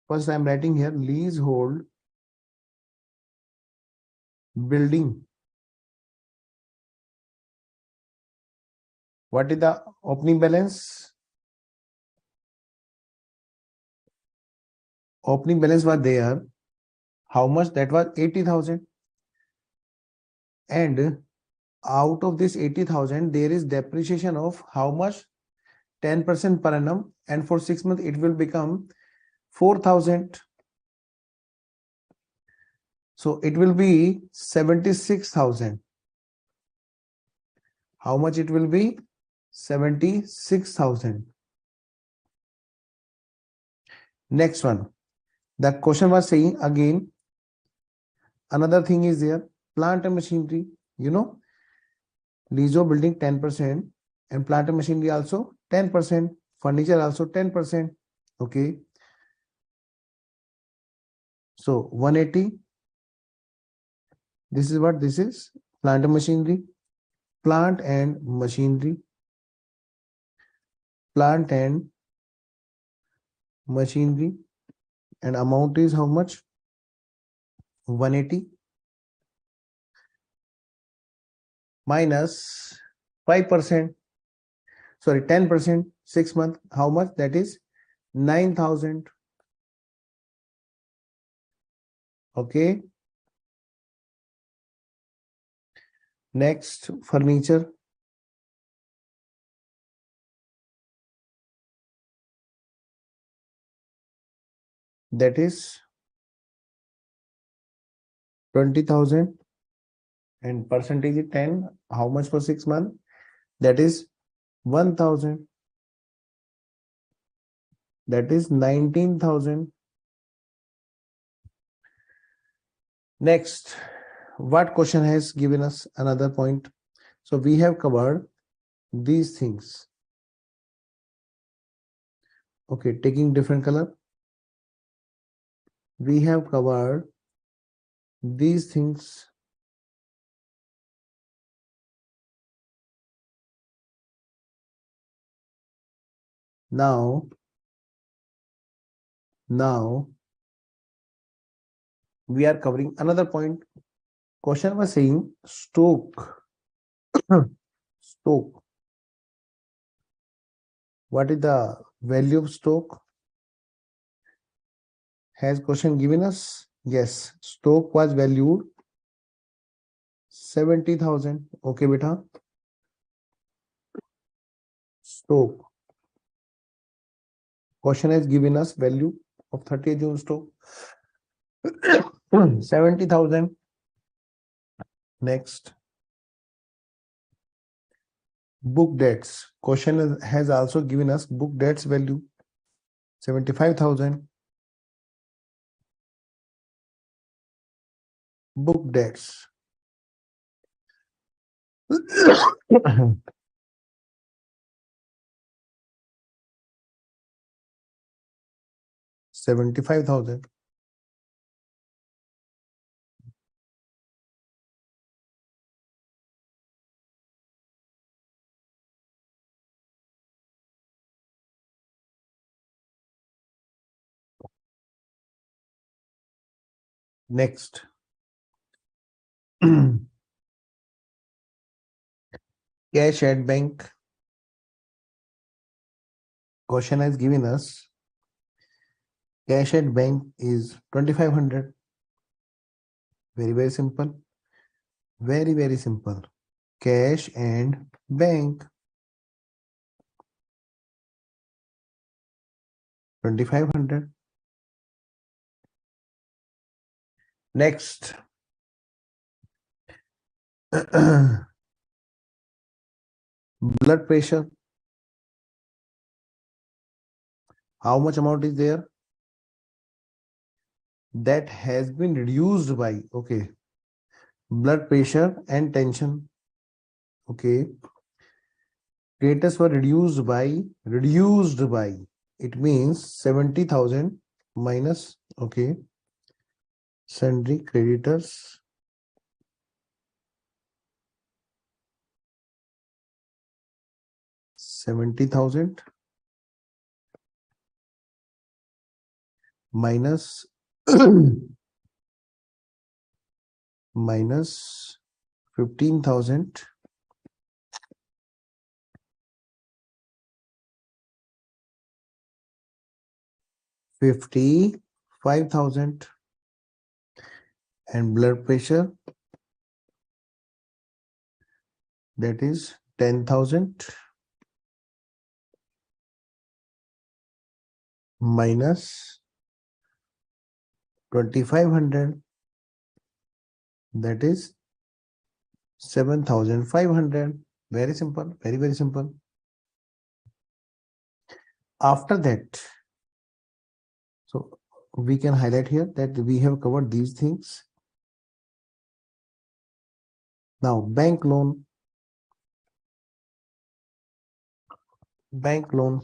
First, I am writing here leasehold building. What is the opening balance? Opening balance was there. How much? That was 80,000. And out of this 80,000, there is depreciation of how much? 10% per annum. And for 6 months, it will become 4,000. So it will be 76,000. How much it will be? 76,000. Next one. The question was saying again, another thing is there, plant and machinery, leasehold building 10% and plant and machinery also 10%, furniture also 10%. Okay. So 180. This is what this is, plant and machinery, plant and machinery, plant and machinery, and amount is how much? 180 minus 5%, sorry, 10%, 6 months, how much? That is 9,000. Okay. Next, furniture. That is 20,000 and percentage is 10. How much for 6 months? That is 1,000. That is 19,000. Next, what question has given us another point? So we have covered these things. Okay, taking different color. We have covered these things. Now we are covering another point. Question was saying stock. Stock. What is the value of stock? Has question given us? Yes, stock was valued 70,000. Okay, beta. Stock. Question has given us value of 30th June stock 70,000. Next, book debts. Question has also given us book debts value 75,000. Book debts. 75,000. Next. Cash at bank. Question has given us cash at bank is 2500. Very simple. Very simple. Cash and bank 2500. Next. Blood pressure. How much amount is there? That has been reduced by, okay, blood pressure and tension. Okay. Creditors were reduced by, it means 70,000 minus, okay, sundry creditors. $70,000 minus minus 15,000 55,000 and blood pressure, that is 10,000 minus 2,500, that is 7,500. Very simple, very simple. After that, so we can highlight here that we have covered these things. Now bank loan. Bank loan.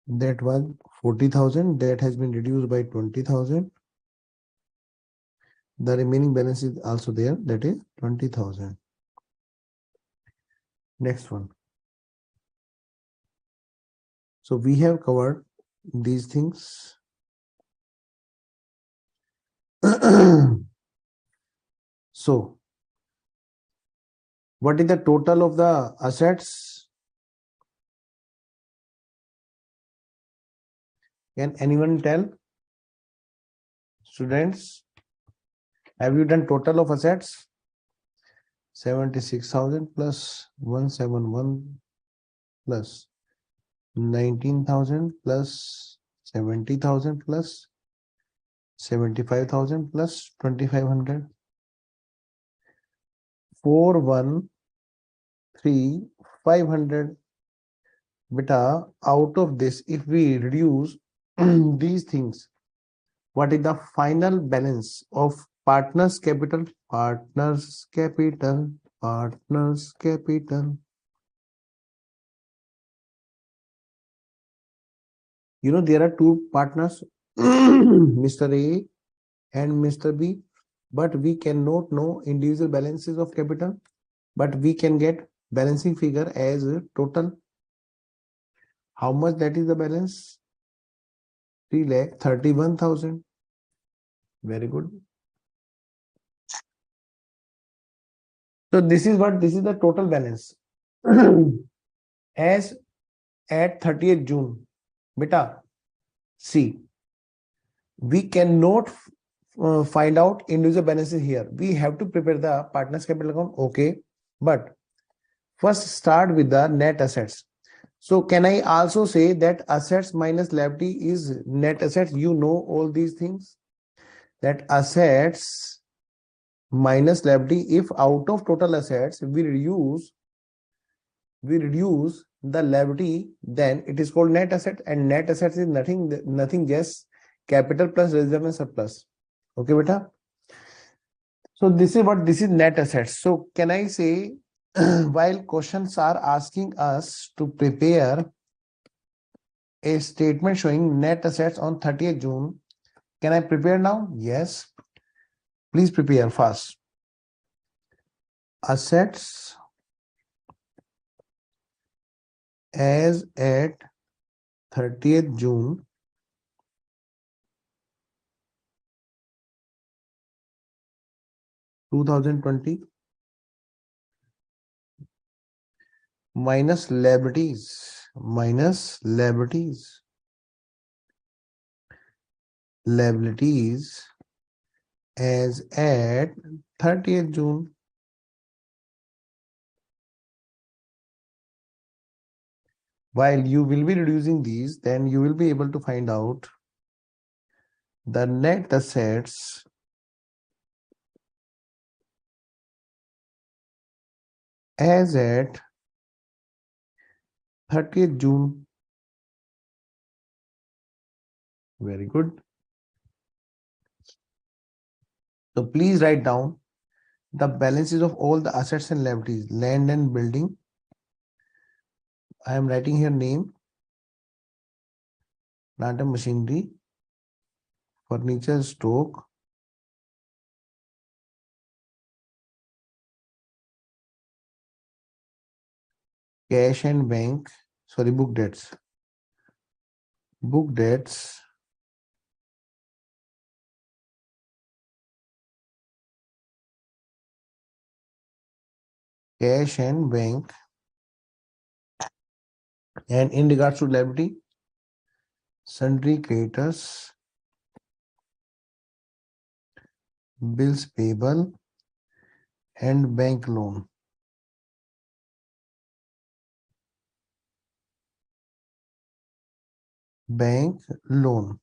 That was 40,000, that has been reduced by 20,000. The remaining balance is also there, that is 20,000. Next one. So we have covered these things. So what is the total of the assets? Can anyone tell? Students, have you done total of assets? 76,000 plus 171 plus 19,000 plus 70,000 plus 75,000 plus 2,500. 413,500. Beta, out of this, if we reduce these things, what is the final balance of partners capital? Partners capital. You know, there are two partners, Mr. A and Mr. B, but we cannot know individual balances of capital, but we can get balancing figure as a total. How much that is the balance? 3,31,000. Very good. So this is the total balance as at 30th June. Beta, see, we cannot find out individual balances here. We have to prepare the partners capital account. Okay, but first start with the net assets. So can I also say that assets minus liability is net assets? You know all these things, that assets minus liability, if out of total assets we reduce the liability, then it is called net asset, and net assets is nothing just capital plus reserve and surplus. Okay, beta. So this is net assets. So can I say, while questions are asking us to prepare a statement showing net assets on 30th June, can I prepare now? Yes. Please prepare fast. Assets as at 30th June 2020 minus liabilities as at 30th June. While you will be reducing these, then you will be able to find out the net assets as at 30th June. Very good. So please write down the balances of all the assets and liabilities. Land and building. I am writing here name, plant and machinery, furniture stock, cash and bank, sorry, book debts, cash and bank. And in regards to liability, sundry creditors, bills payable, and bank loan. Bank loan.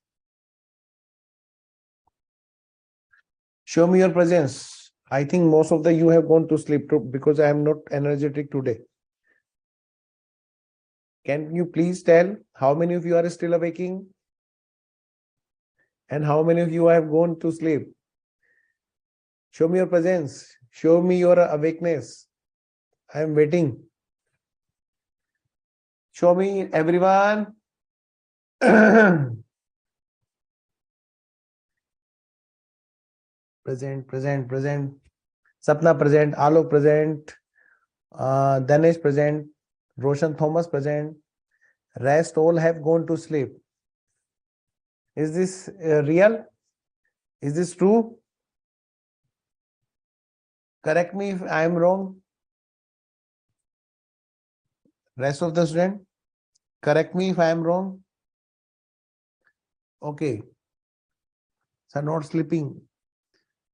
Show me your presence. I think most of the you have gone to sleep too, because I am not energetic today. Can you please tell how many of you are still awaking? And how many of you have gone to sleep? Show me your presence. Show me your awakeness. I am waiting. Show me, everyone. Present. Sapna present. Alok present. Danesh present. Roshan Thomas present. Rest all have gone to sleep. Is this real? Is this true? Correct me if I am wrong. Rest of the student, correct me if I am wrong. Okay. Sir, not sleeping.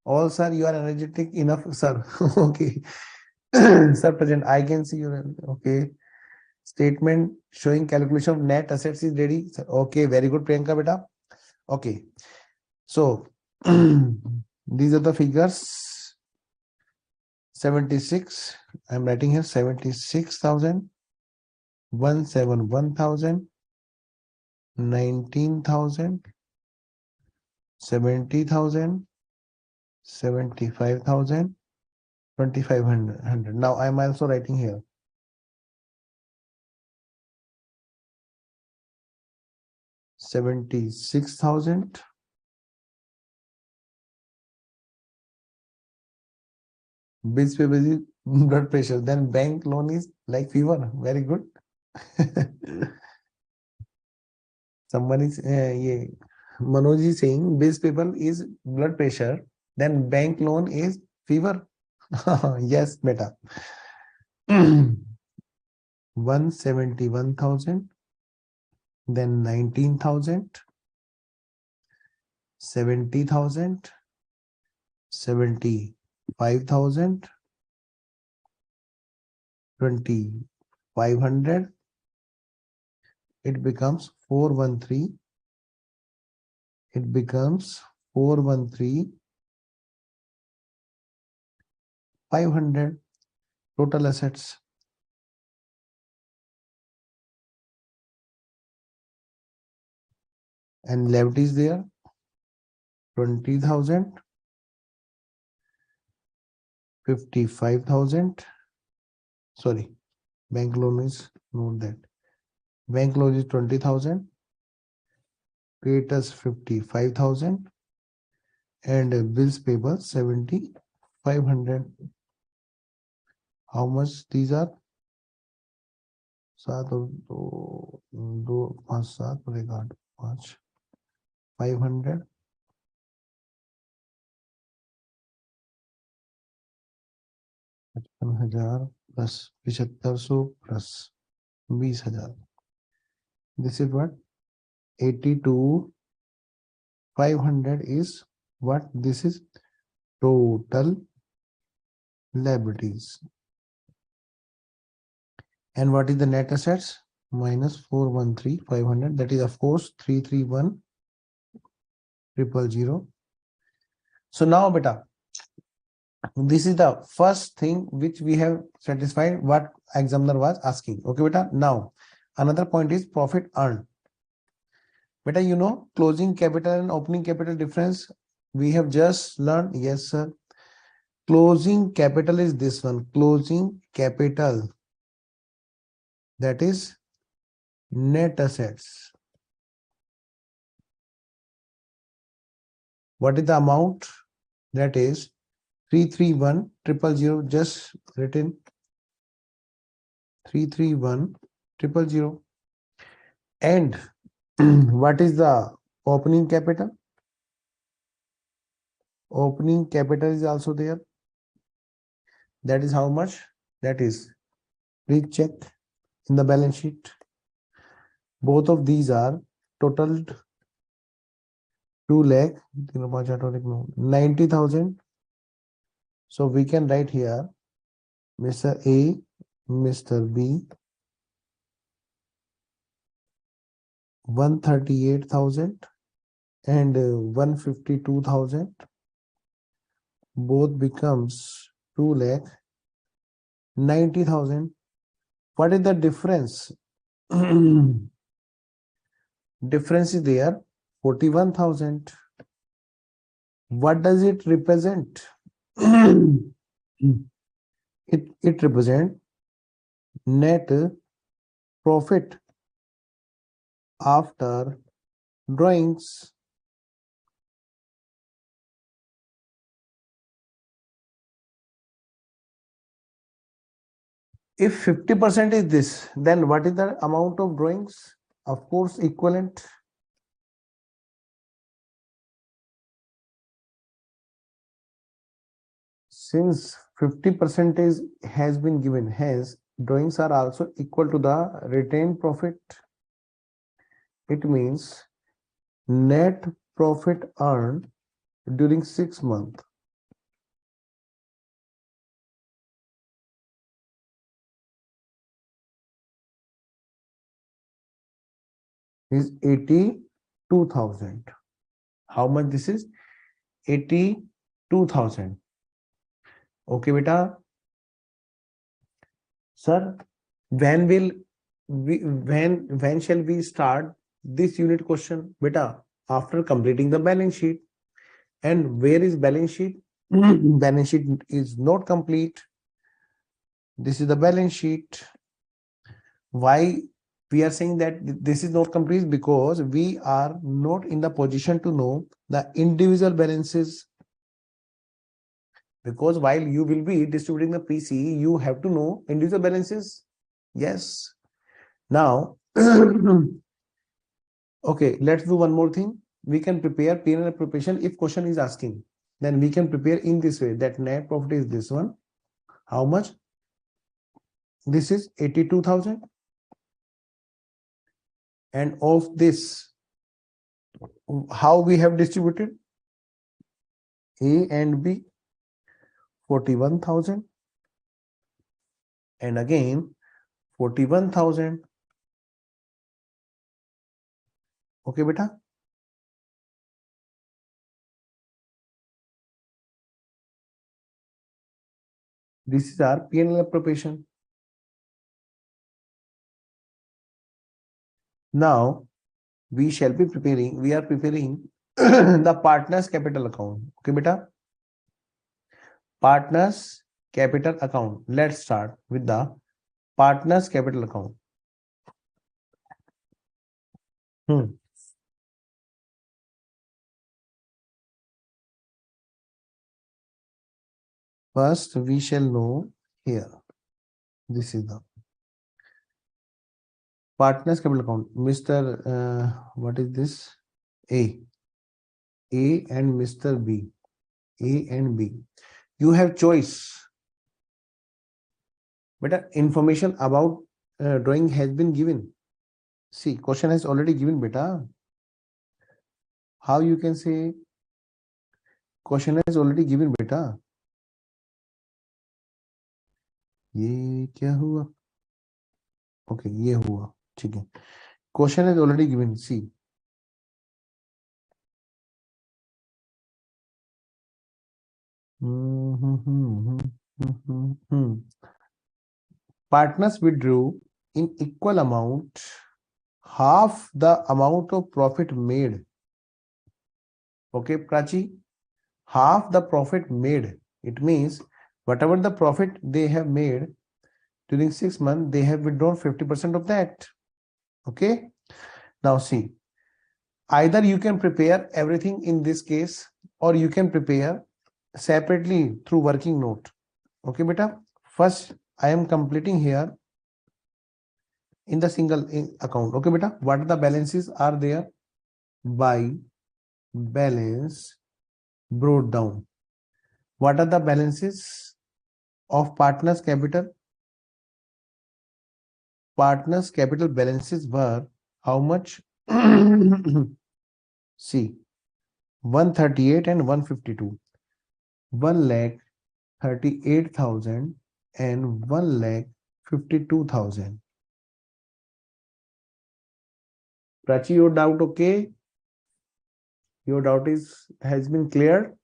All sir, you are energetic enough, sir. Okay. Sir, present. I can see you. Okay. Statement showing calculation of net assets is ready. Sir, okay. Very good, Priyanka beta. Okay. So these are the figures. 76. I'm writing here 76,000. 171,000. 19,000. 70,000. 75,000. 2,500. Now I'm also writing here 76,000. Bills payable is blood pressure. Then bank loan is like fever. Very good. Someone is Manoj is saying bills payable is blood pressure. Then bank loan is fever. Yes, beta. 171,000. Then 19,000. 70,000. 75,000. 2,500. It becomes 413. It becomes 413. 500 total assets. And liabilities there 20,000. 55,000. Sorry, bank loan is not that. Bank loan is 20,000. Creditors 55,000. And bills payable 7,500. How much these are? सात और दो, दो पाँच सात और एक आठ पाँच, 500, 55,000 plus 7500 plus 20,000. This is what 82 500 is what this is total liabilities. And what is the net assets? Minus 413 500. That is of course 331 000. So now beta, this is the first thing which we have satisfied what examiner was asking. Okay beta. Now another point is profit earned. Beta, you know closing capital and opening capital difference we have just learned. Yes sir. Closing capital is this one. Closing capital, that is net assets. What is the amount? That is 331 000, just written 331 000. And what is the opening capital? Opening capital is also there. That is how much? That is, please check in the balance sheet. Both of these are totaled 2,90,000. So we can write here Mr. A, Mr. B, 138,000 and 152,000. Both becomes 2,90,000. What is the difference? Difference is there, 41,000. What does it represent? It represents net profit after drawings. If 50% is this, then what is the amount of drawings? Of course, equivalent. Since 50% has been given, hence drawings are also equal to the retained profit. It means net profit earned during 6 months is 82,000. How much this is? 82,000. Okay beta. Sir, when shall we start this unit question? Beta, after completing the balance sheet. And where is balance sheet? Balance sheet is not complete. This is the balance sheet. Why we are saying that this is not complete? Because we are not in the position to know the individual balances. Because while you will be distributing the PC, you have to know individual balances. Yes. Now, okay, let's do one more thing. We can prepare P&L preparation. If question is asking, then we can prepare in this way, that net profit is this one. How much? This is 82,000. And of this, how we have distributed? A and B, 41,000. And again, 41,000. Okay, beta? This is our P&L preparation. Now, we are preparing the partners capital account. Okay, beta? Partners capital account. Let's start with the partners capital account. First, we shall know here. This is the Partners capital account. Mr. What is this? A and Mr. B. A and B. You have choice. But information about drawing has been given. See, question has already given, beta. How you can say question has already given, beta? ये क्या हुआ? Okay, ये हुआ. ठीक है. Question has already given. See. Partners withdrew in equal amount half the amount of profit made. Okay, Prachi, half the profit made. It means whatever the profit they have made during 6 months, they have withdrawn 50% of that. Okay. Now see, either you can prepare everything in this case, or you can prepare separately through working note. Okay, beta. First, I am completing here in the single account. Okay, beta. What the balances are there? By balance brought down. What are the balances of partners capital? Partners capital balances were how much? See, 138 and 152. 1,38,000 and 1,52,000. Prachi, your doubt okay? Your doubt has been cleared?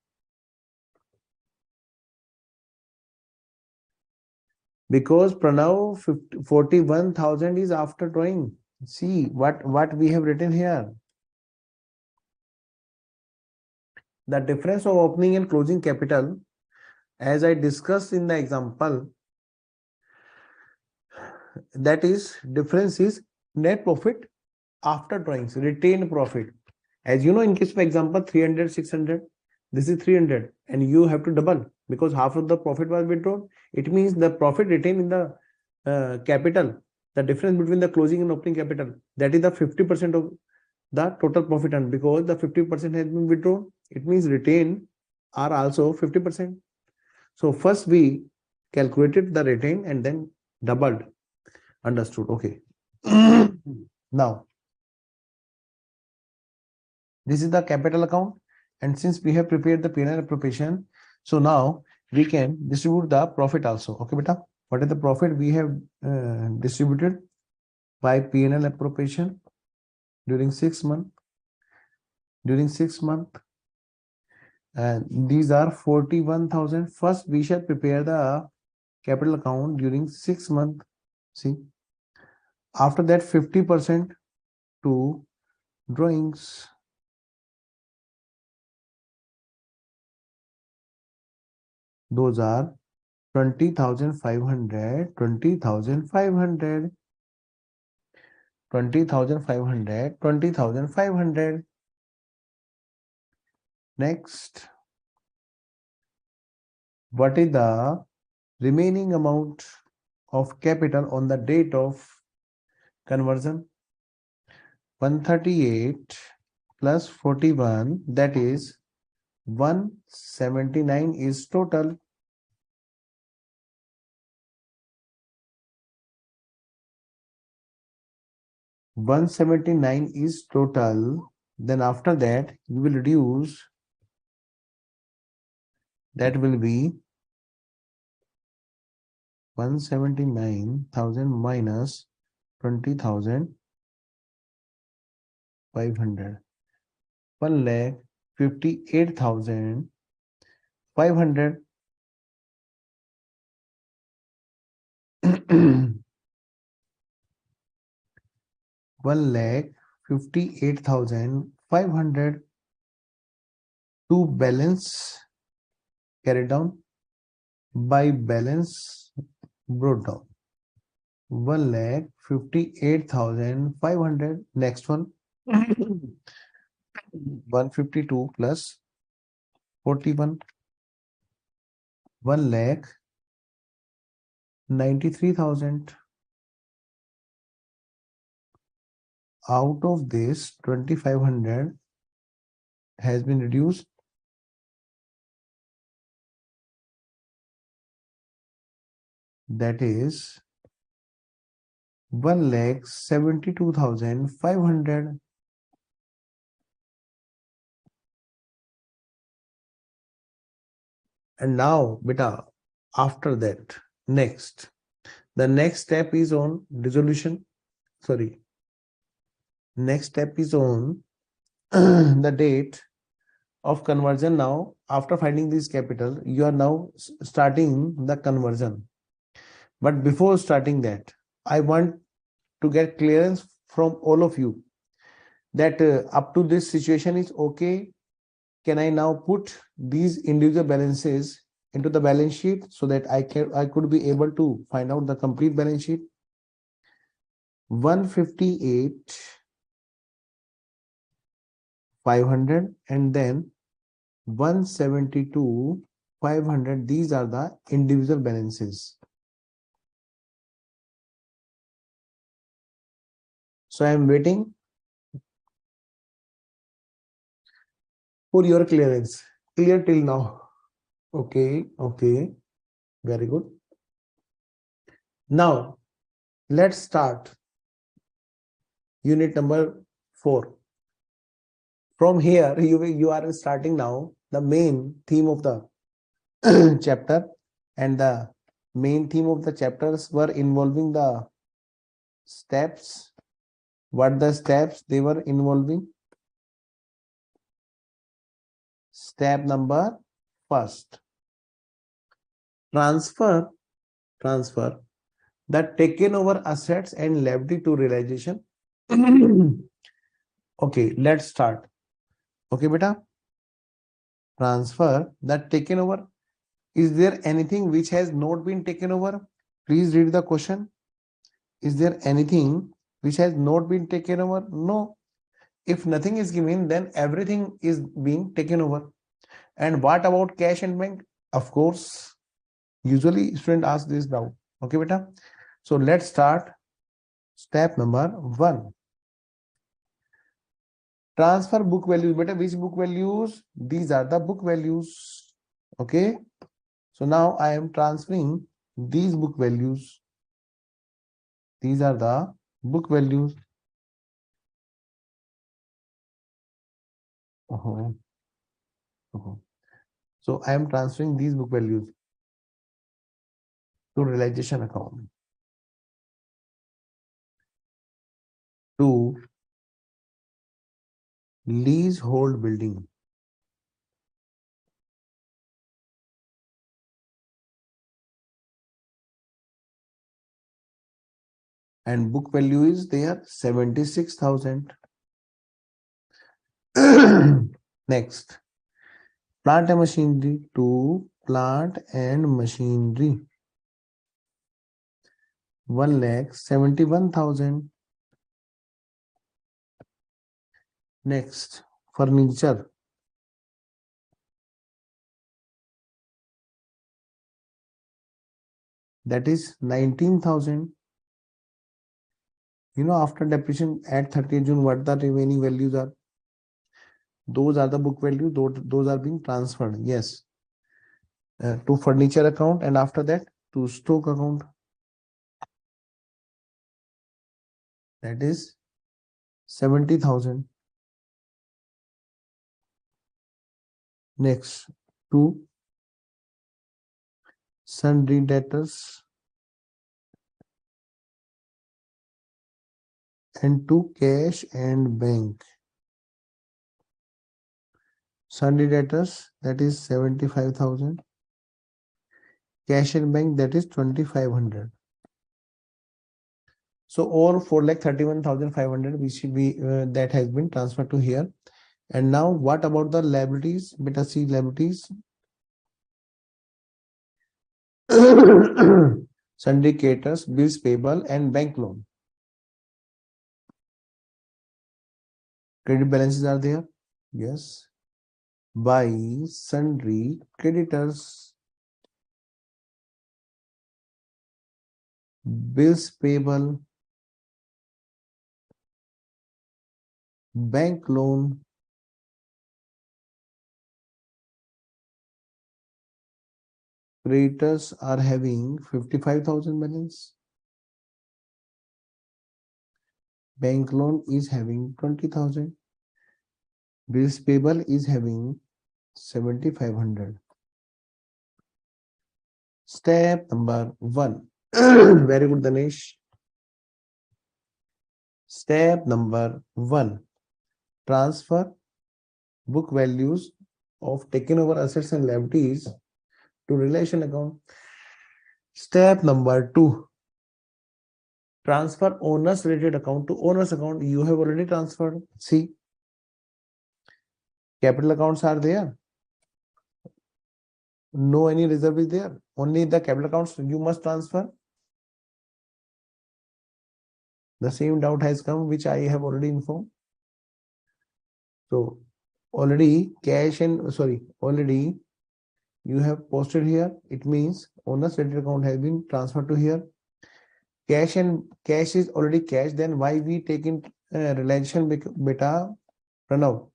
Because Pranav 41,000 is after drawing. See what we have written here. The difference of opening and closing capital, as I discussed in the example, that is difference is net profit after drawings, retained profit. As you know, in case of example 300, 600, this is 300 and you have to double because half of the profit was withdrawn. It means the profit retained in the capital, the difference between the closing and opening capital, that is the 50% of the total profit earned, because the 50% has been withdrawn. It means retained are also 50%. So first we calculated the retained and then doubled. Understood? Okay. Now this is the capital account, and since we have prepared the P&L appropriation, so now we can distribute the profit also. Okay, beta. What is the profit we have distributed by P&L appropriation during 6 months? During 6 months, and these are 41,000. First, we shall prepare the capital account during 6 months. See, after that 50% to drawings. Those are 20,500, 20,500, 20,500, 20,500. Next, what is the remaining amount of capital on the date of conversion? 138 plus 41, that is 179 is total. $179 is total. Then after that, you will reduce. That will be 179,000 minus 20,500. 1,58,500. 1,58,500 to balance carried down by balance brought down. 1,58,500. Next one. 152 plus 41. 1,93,000. out of this 2500 has been reduced. That is 1,72,500. And now, beta, after that, the next step is on resolution. Sorry, next step is on the date of conversion. Now, after finding this capital, you are now starting the conversion. But before starting that, I want to get clearance from all of you that up to this situation is okay. Can I now put these individual balances into the balance sheet so that I could be able to find out the complete balance sheet? 158 500 and then 172 500. These are the individual balances. So I am waiting for your clearance. Clear till now? Okay, very good. Now let's start unit number 4. From here, you are starting now the main theme of the chapter, and the main theme of the chapters were involving the steps. What the steps they were involving? Step number first, transfer the taken over assets and liability to realization. Okay, let's start. Okay, beta. Transfer that taken over. Is there anything which has not been taken over? Please read the question. Is there anything which has not been taken over? No. If nothing is given, then everything is being taken over. And what about cash and bank? Of course, usually student ask this doubt. Okay, beta. So let's start step number 1. Transfer book values. Beta, which book values? These are the book values. Okay. So now I am transferring these book values. These are the book values. So I am transferring these book values to realization account, to leasehold building. And book value is there 76,000. Next, plant and machinery, to plant and machinery, 1,71,000. Next, furniture, that is 19,000. You know, after depreciation at 30th June, what the remaining values are? Those are the book values. Those are being transferred. Yes, to furniture account, and after that to stock account. That is 70,000. Next, to sundry debtors and to cash and bank. Sundry debtors, that is 75,000. Cash and bank, that is 2,500. So all 4,31,500 which should be that has been transferred to here. And now what about the liabilities? Beta C liabilities. Sundry creditors, bills payable, and bank loan. Credit balances are there. Yes. By sundry creditors, bills payable, bank loan creditors are having 55,000 balance. Bank loan is having 20,000. Bills payable is having 7,500. Step number 1. Very good, Danesh. Step number 1. Transfer book values of taken over assets and liabilities to relation account. Step number 2. Transfer owners related account to owners account. You have already transferred. See, capital accounts are there. No any reserve is there. Only the capital accounts you must transfer. The same doubt has come, which I have already informed. So already cash and already you have posted here. It means owner's related account has been transferred to here. Cash is already cash. Then why we take in relation beta Pranav?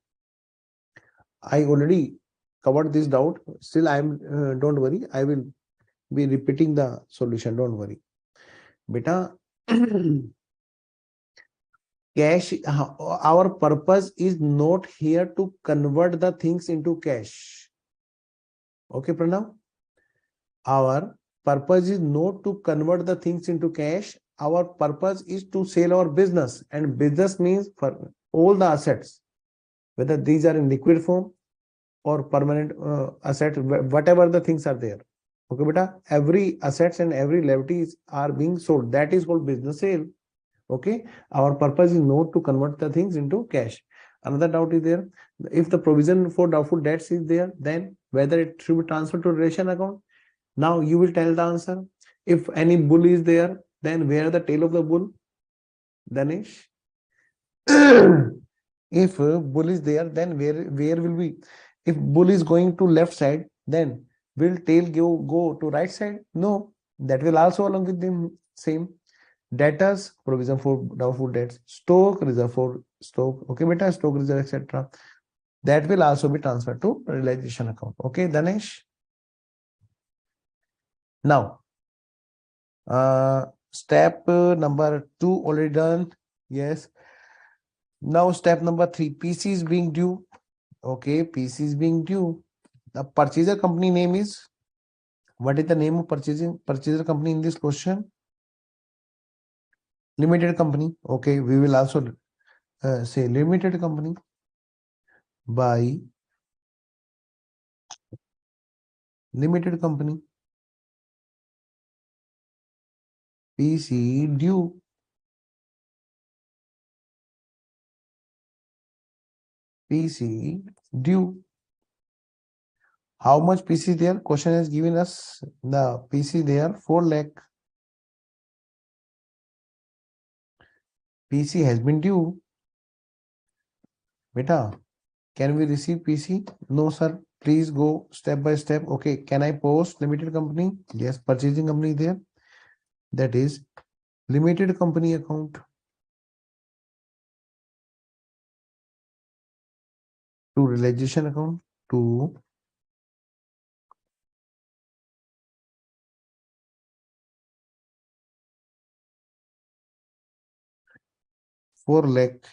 I already covered this doubt. Still, I am don't worry. I will be repeating the solution. Don't worry, beta. Cash. Our purpose is not here to convert the things into cash. Okay, Pranav. Our purpose is not to convert the things into cash. Our purpose is to sell our business, and business means for all the assets, whether these are in liquid form or permanent asset, whatever the things are there. Okay, beta, every assets and every liabilities are being sold. That is called business sale. Okay, our purpose is not to convert the things into cash. Another doubt is there. If the provision for doubtful debts is there, then whether it should be transferred to relation account. Now you will tell the answer. If any bull is there, then where the tail of the bull? Danish. If bull is there, then where will be? If bull is going to left side, then will tail go to right side? No, that will also along with the same. Debtors, provision for doubtful debts, stock, reserve for stock. Okay, beta, stock reserve, etc. That will also be transferred to realization account. Okay, Danesh. Now, step number 2 already done. Yes. Now step number 3, PC is being due. Okay, PC is being due. The purchaser company name is, what is the name of purchaser company in this question? Limited company. Okay, we will also say limited company by limited company. PC due. PC due. How much PC there? Question has given us the PC there 4 lakh. PC has been due. Beta, can we receive PC? No, sir. Please go step by step. Okay, can I post limited company? Yes, purchasing company there. That is limited company account to realization account to four lakh.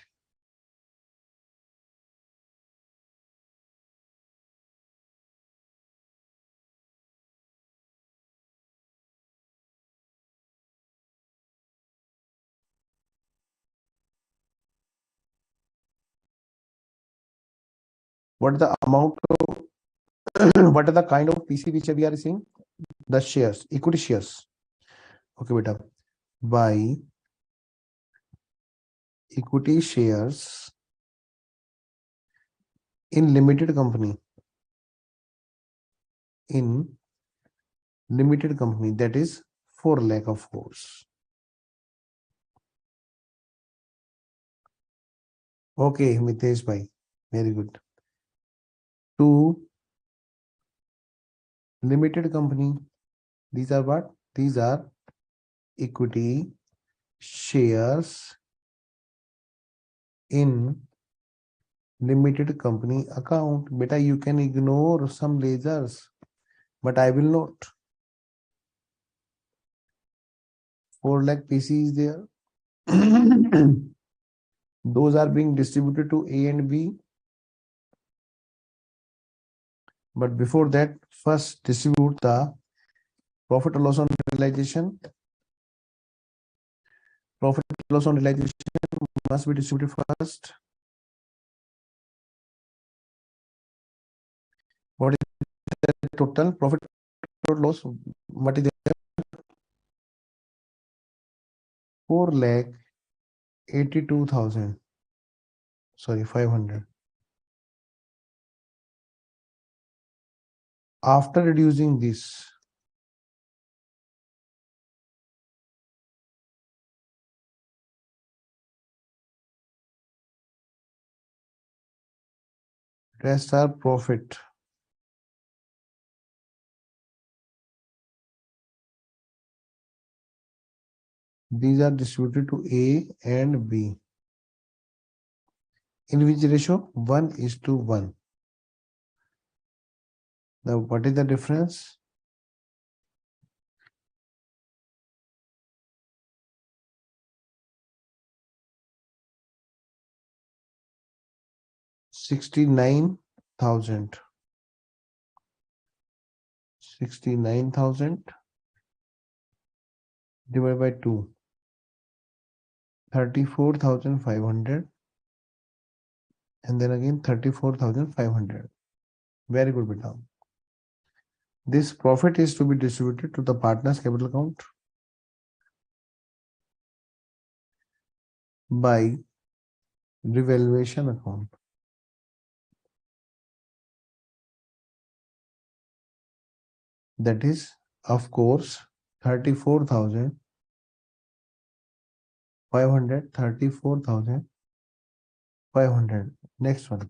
What is the amount of what is the kind of PC which we are seeing? The shares, equity shares. Okay, beta. Buy equity shares in limited company. In limited company, that is 4 lakh, of course. Okay, Mitesh bhai, very good. To limited company, these are what? These are equity shares in limited company account. Beta, you can ignore some lasers, but I will not. 4 lakh PC is there. Those are being distributed to A and B. But before that, first distribute the profit or loss on realization. Profit or loss on realization must be distributed first. What is the total profit or loss? What is the 4,82,000? Sorry, 500. After reducing this, rest are profit. These are distributed to A and B. In which ratio? 1:1. Now, what is the difference? 69,000. 69,000 divided by 2. 34,500. And then again 34,500. Very good, beta. This profit is to be distributed to the partner's capital account by revaluation account. That is, of course, 34,500, 34,500. Next one.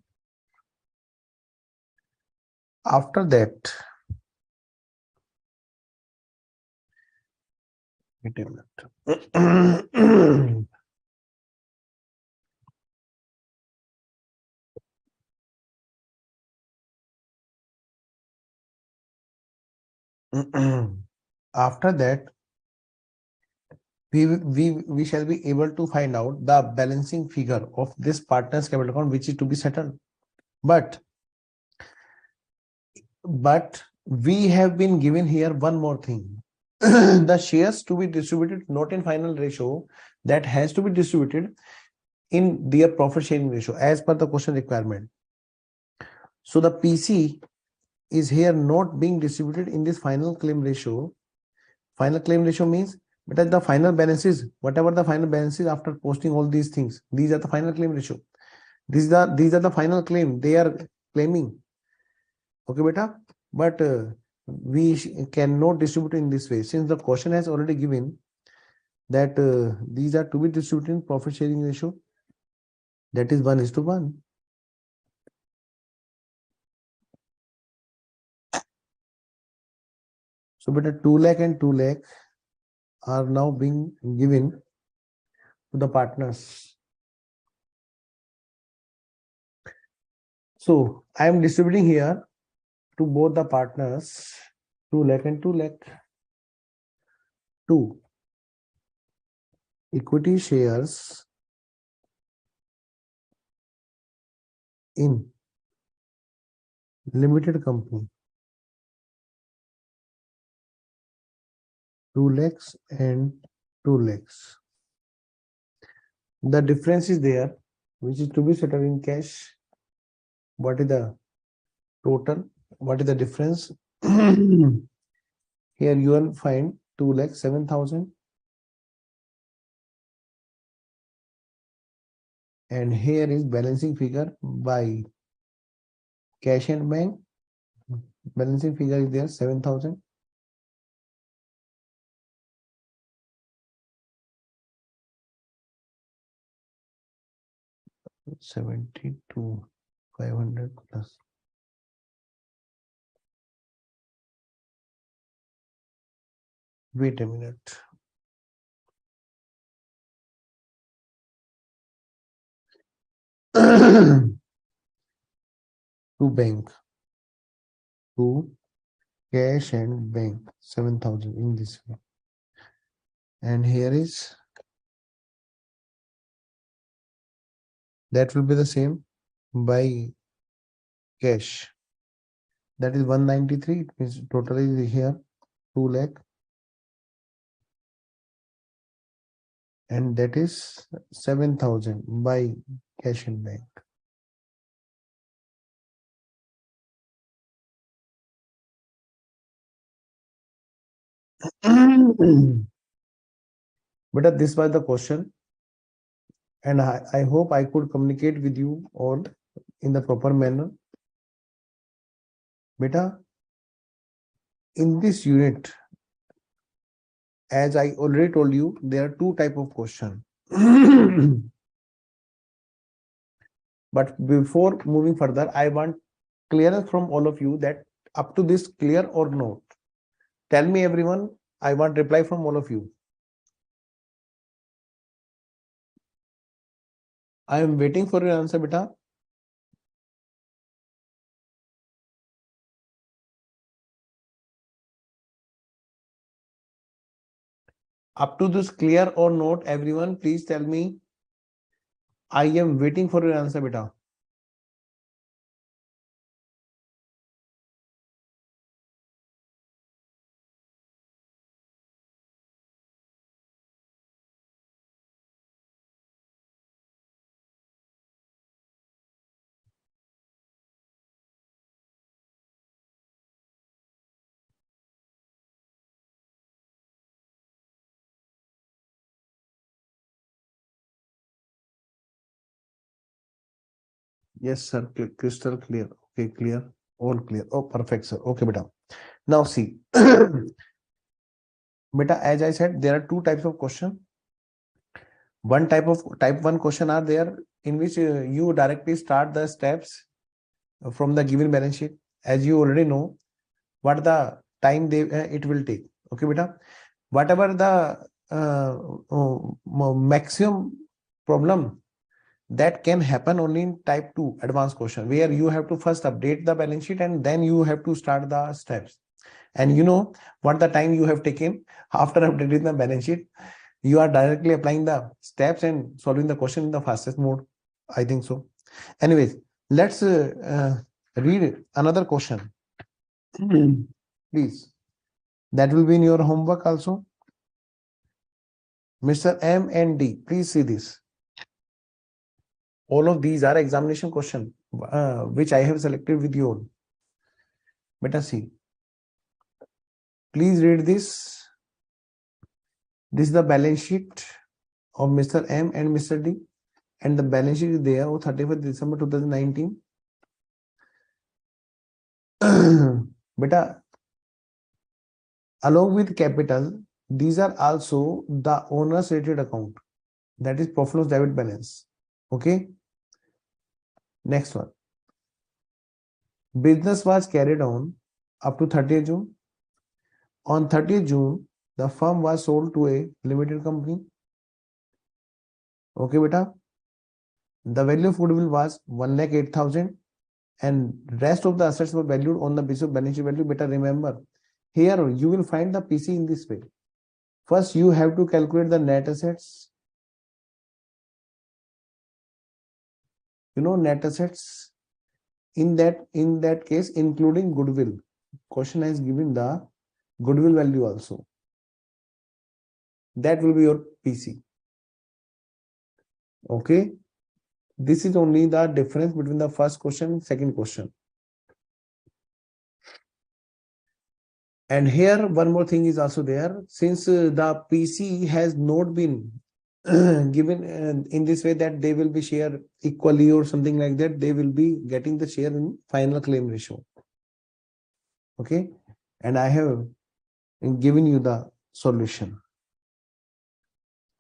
After that, wait a minute. After that, we shall be able to find out the balancing figure of this partner's capital account, which is to be settled. But we have been given here one more thing. The shares to be distributed not in final ratio, that has to be distributed in their profit sharing ratio as per the question requirement. So the PC is here not being distributed in this final claim ratio. Final claim ratio means but the final balances, whatever the final balances after posting all these things, these are the final claim ratio. These are the final claim they are claiming. Okay, beta. But we cannot distribute in this way since the question has already given that these are to be distributed in profit sharing ratio. That is 1:1. So, beta, 2 lakh and 2 lakh are now being given to the partners. So I am distributing here to both the partners 2 lakh and 2 lakh. 2 equity shares in limited company, 2 lakhs and 2 lakhs. The difference is there, which is to be settled in cash. What is the total? What is the difference? Here you will find 2,07,000. And here is balancing figure by cash and bank. Balancing figure is there 7,000. $72,500 plus. Wait a minute. to bank, to cash and bank, 7,000 in this way. And here is, that will be the same by cash. That is 193. It means total is here 2 lakh. And that is 7,000 by cash and bank. But this was the question, and I hope I could communicate with you all in the proper manner. Beta, in this unit, as I already told you, there are two type of question. But before moving further, I want clearance from all of you that up to this clear or not. Tell me everyone, I want reply from all of you. I am waiting for your answer, beta. Up to this clear or not, everyone, please tell me. I am waiting for your answer, beta. Yes, sir. Crystal clear. Okay, clear. All clear. Oh, perfect, sir. Okay, beta. Now see, beta, as I said, there are two types of question. One type one question are there in which you directly start the steps from the given balance sheet. As you already know, what the time it will take. Okay, beta. Whatever the maximum problem that can happen only in type 2 advanced question, where you have to first update the balance sheet and then you have to start the steps. And you know what the time you have taken after updating the balance sheet, you are directly applying the steps and solving the question in the fastest mode. I think so. Anyways, let's read another question. Please. That will be in your homework also. Mr. M and D, please see this. All of these are examination question, which I have selected with you all. Beta see. Please read this. This is the balance sheet of Mr. M and Mr. D. And the balance sheet is there on 31st December 2019. Beta, along with capital, these are also the owner's rated account. That is profit loss debit balance. Okay. Next one. Business was carried on up to 30th June. On 30th June, the firm was sold to a limited company. Okay, beta. The value of goodwill was 1,08,000 and rest of the assets were valued on the basis of balance sheet value. Beta, remember, here you will find the PC in this way. First, you have to calculate the net assets. You know, net assets in that case, including goodwill. Question has given the goodwill value also. That will be your PC. Okay. This is only the difference between the first question and second question. And here one more thing is also there. Since the PC has not been given in this way that they will be shared equally or something like that, they will be getting the share in final claim ratio. Okay. And I have given you the solution.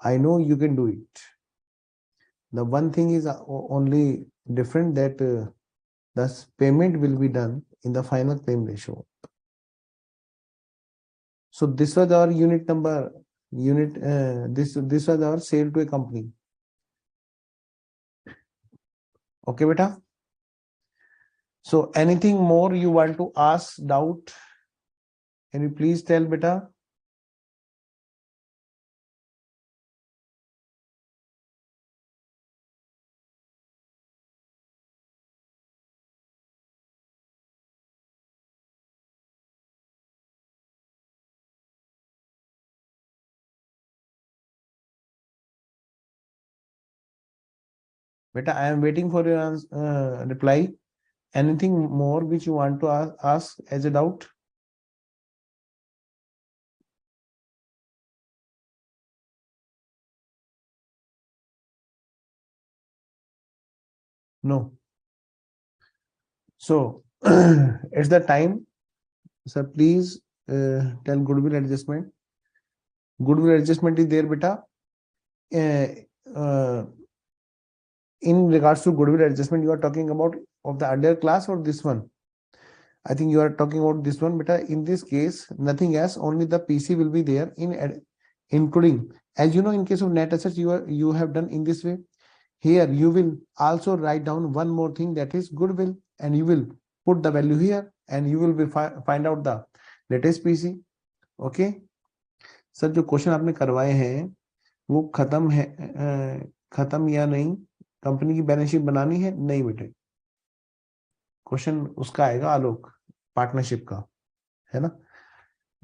I know you can do it. The one thing is only different that the payment will be done in the final claim ratio. So this was our this was our sale to a company. Okay, beta. So anything more you want to ask, doubt? Can you please tell, beta? Beta, I am waiting for your reply. Anything more which you want to ask as a doubt? No. So it's the time. Sir, please tell goodwill adjustment. Goodwill adjustment is there, beta. In regards to goodwill adjustment, you are talking about of the earlier class or this one? I think you are talking about this one, beta. In this case, nothing else, only the PC will be there including, as you know, in case of net assets, you have done in this way. Here you will also write down one more thing, that is goodwill, and you will put the value here, and you will be find out the latest PC. Okay. Sir जो question आपने करवाए हैं वो खत्म है, खत्म या नहीं, कंपनी की बैलेंस शीट बनानी है नहीं बेटे, क्वेश्चन उसका आएगा आलोक, पार्टनरशिप का, है ना?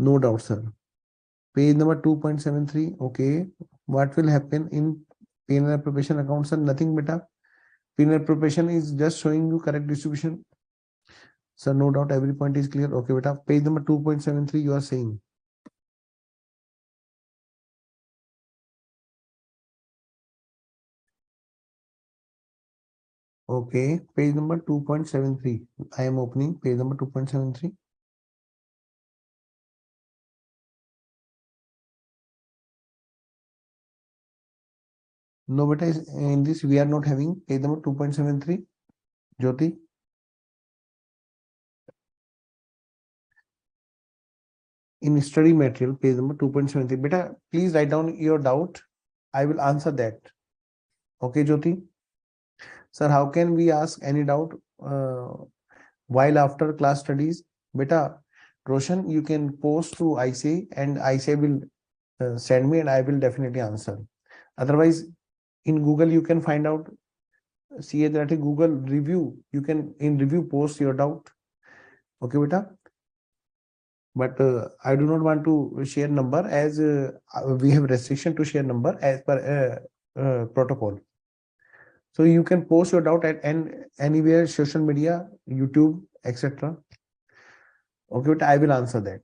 No doubt sir. Page number 2.73. Okay, what will happen in P&L preparation account? Sir, nothing beta. P&L preparation is just showing you correct distribution. Sir, no doubt every point is clear. Okay beta, page number 2.73 you are saying. Okay, page number 2.73. I am opening page number 2.73. No beta, in this we are not having page number 2.73. Jyoti. In study material, page number 2.73. Beta, please write down your doubt. I will answer that. Okay, Jyoti. Sir, how can we ask any doubt while after class studies? Beta, Roshan, you can post to ICA and ICA will send me and I will definitely answer. Otherwise, in Google you can find out, see that Google review, you can in review post your doubt. Okay, beta. But I do not want to share number, as we have restriction to share number as per protocol. So you can post your doubt at anywhere, social media, YouTube, etc. Okay, but I will answer that.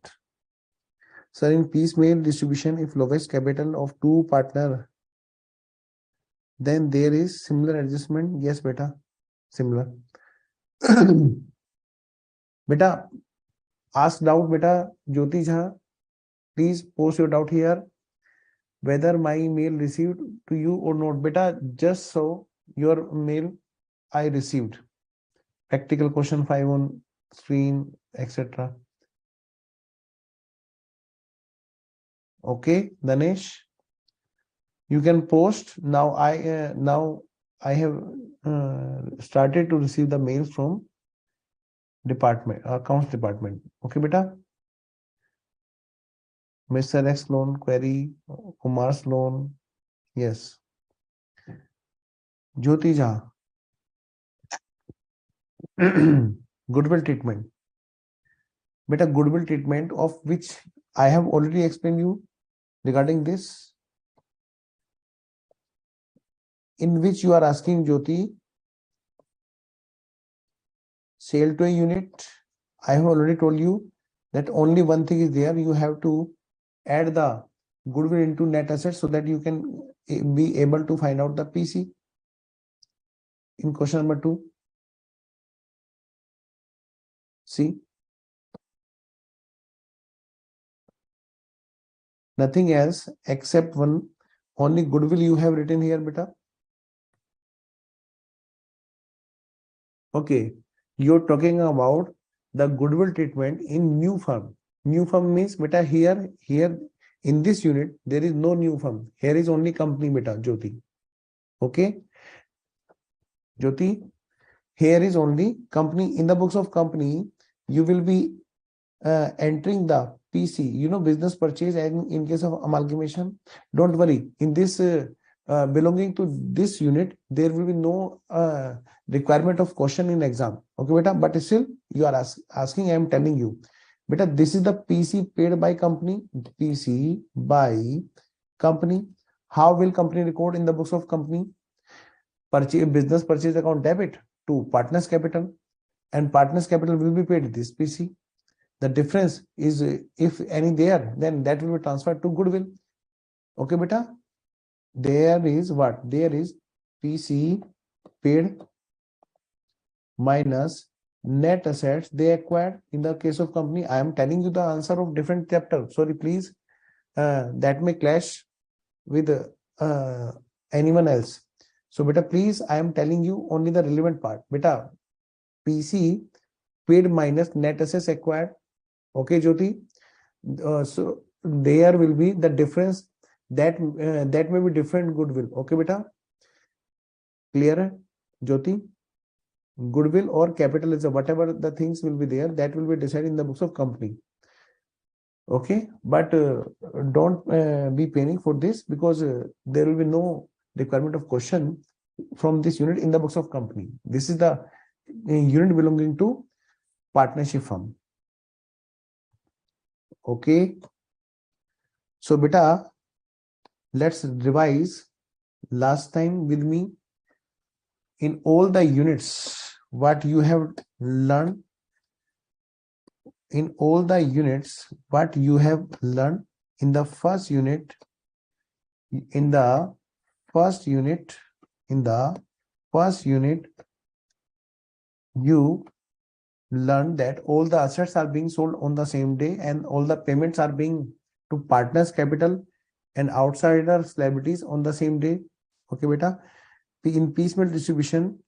Sir, in piecemeal distribution, if lowest capital of two partner, then there is similar adjustment. Yes, beta, similar. Beta, ask doubt, beta. Jyoti Jha, please post your doubt here. Whether my mail received to you or not, beta, just so your mail I received. Practical question 5 on screen, etc. Okay, Danesh, you can post now. I have started to receive the mails from department, accounts department. Okay, beta. Mr. X loan query, Kumar's loan. Yes. Jyoti Jha. Goodwill treatment. Beta, goodwill treatment of which I have already explained you regarding this, in which you are asking, Jyoti, sale to a unit. I have already told you that only one thing is there. You have to add the goodwill into net assets so that you can be able to find out the PC in question number 2. See, nothing else except one, only goodwill you have written here, beta. Okay, you're talking about the goodwill treatment in new firm. New firm means, beta, here in this unit there is no new firm. Here is only company, beta, Jyoti. Okay, Jyoti, here is only company. In the books of company, you will be entering the PC, business purchase, and in case of amalgamation, don't worry. In this belonging to this unit, there will be no requirement of question in exam. Okay, beta. But still, you are asking. I am telling you, beta. This is the PC paid by company. PC by company. How will company record in the books of company? Business purchase account debit to partners capital, and partners capital will be paid this PC. The difference is, if any there, then that will be transferred to goodwill. Okay, beta. There is what? There is PC paid minus net assets they acquired. In the case of company, I am telling you the answer of different chapter. Sorry, please. That may clash with anyone else. So, beta, please, I am telling you only the relevant part. Beta, PC paid minus net assets acquired. Okay, Jyoti. So there will be the difference that may be different goodwill. Okay, beta. Clear, Jyoti? Goodwill or capital is whatever the things will be there, that will be decided in the books of company. Okay, but don't be panic for this, because there will be no requirement of question from this unit in the books of company. This is the unit belonging to partnership firm. Okay, so beta, let's revise last time with me. In all the units, what you have learned, in all the units, what you have learned in the first unit, in the first unit, you learned that all the assets are being sold on the same day, and all the payments are being to partners capital and outsiders liabilities on the same day. Okay, beta. In piecemeal distribution,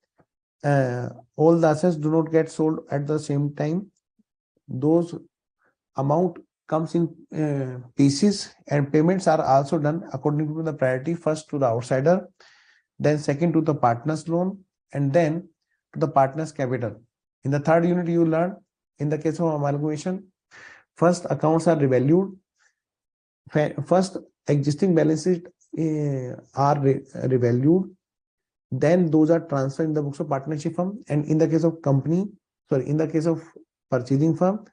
all the assets do not get sold at the same time. Those amount comes in pieces, and payments are also done according to the priority, first to the outsider, then second to the partners loan, and then to the partners capital. In the third unit, you learn, in the case of amalgamation, first accounts are revalued, first existing balances are revalued, then those are transferred in the books of partnership firm. And in the case of company, in the case of purchasing firm,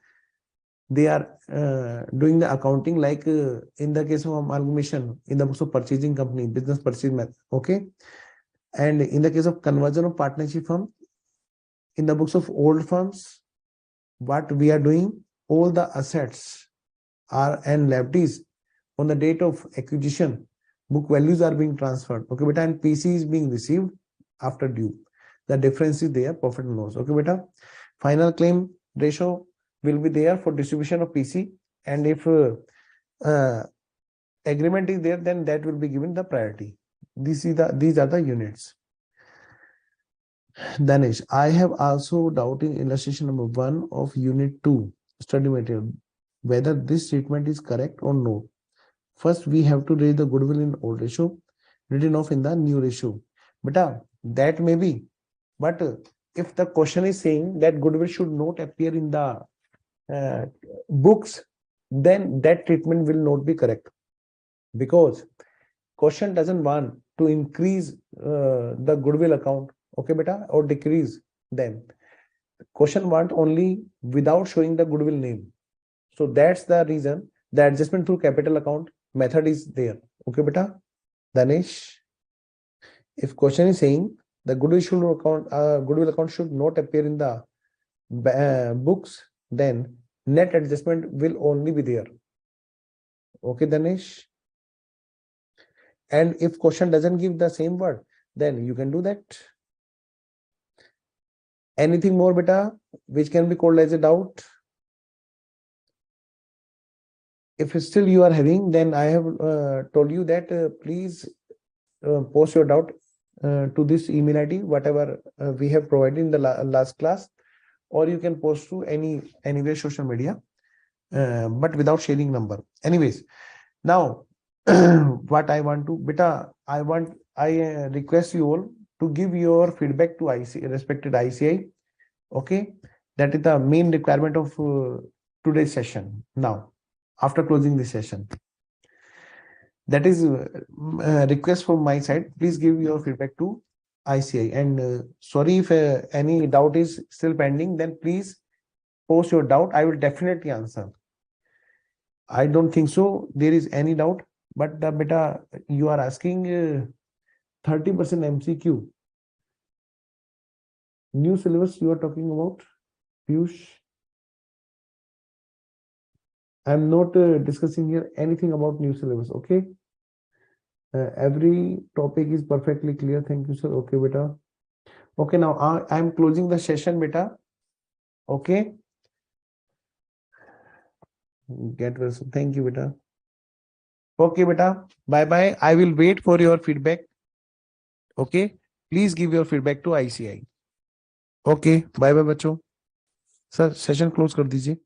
they are doing the accounting like in the case of amalgamation, in the books of purchasing company, business purchase method. Okay, and in the case of conversion of partnership firm, in the books of old firms, what we are doing, all the assets are and liabilities on the date of acquisition, book values are being transferred. Okay, beta, and PC is being received after due. The difference is there, profit and loss. Okay, beta. Final claim ratio will be there for distribution of PC, and if agreement is there, then that will be given the priority. These are the units. Danish, I have also doubt in illustration number 1 of unit 2 study material, whether this statement is correct or no. First, we have to raise the goodwill in old ratio, written off in the new ratio. But that may be. But if the question is saying that goodwill should not appear in the books, then that treatment will not be correct, because question doesn't want to increase the goodwill account, okay, beta, or decrease them. Question want only without showing the goodwill name. So that's the reason the adjustment through capital account method is there. Okay, beta. Danish, if question is saying the goodwill account should not appear in the books, then net adjustment will only be there. Okay, Danish. And if question doesn't give the same word, then you can do that. Anything more, beta, which can be called as a doubt? If still you are having, then I have told you that please post your doubt to this email ID, whatever we have provided in the last class, or you can post to anywhere social media, but without sharing number. Anyways, now what I want to, beta, I request you all to give your feedback to respected ICI. Okay, that is the main requirement of today's session. Now, after closing the session, that is request from my side. Please give your feedback to ICI. And sorry if any doubt is still pending, then please post your doubt. I will definitely answer. I don't think so there is any doubt, but beta, you are asking 30% MCQ. New syllabus you are talking about, Piyush? I'm not discussing here anything about new syllabus, okay? Every topic is perfectly clear. Thank you, sir. Okay, beta. Okay, now I'm closing the session, beta. Okay. Get well. Thank you, beta. Okay, beta. Bye bye. I will wait for your feedback. Okay. Please give your feedback to ICI. Okay. Bye bye, बच्चों. Sir session close कर दीजिए.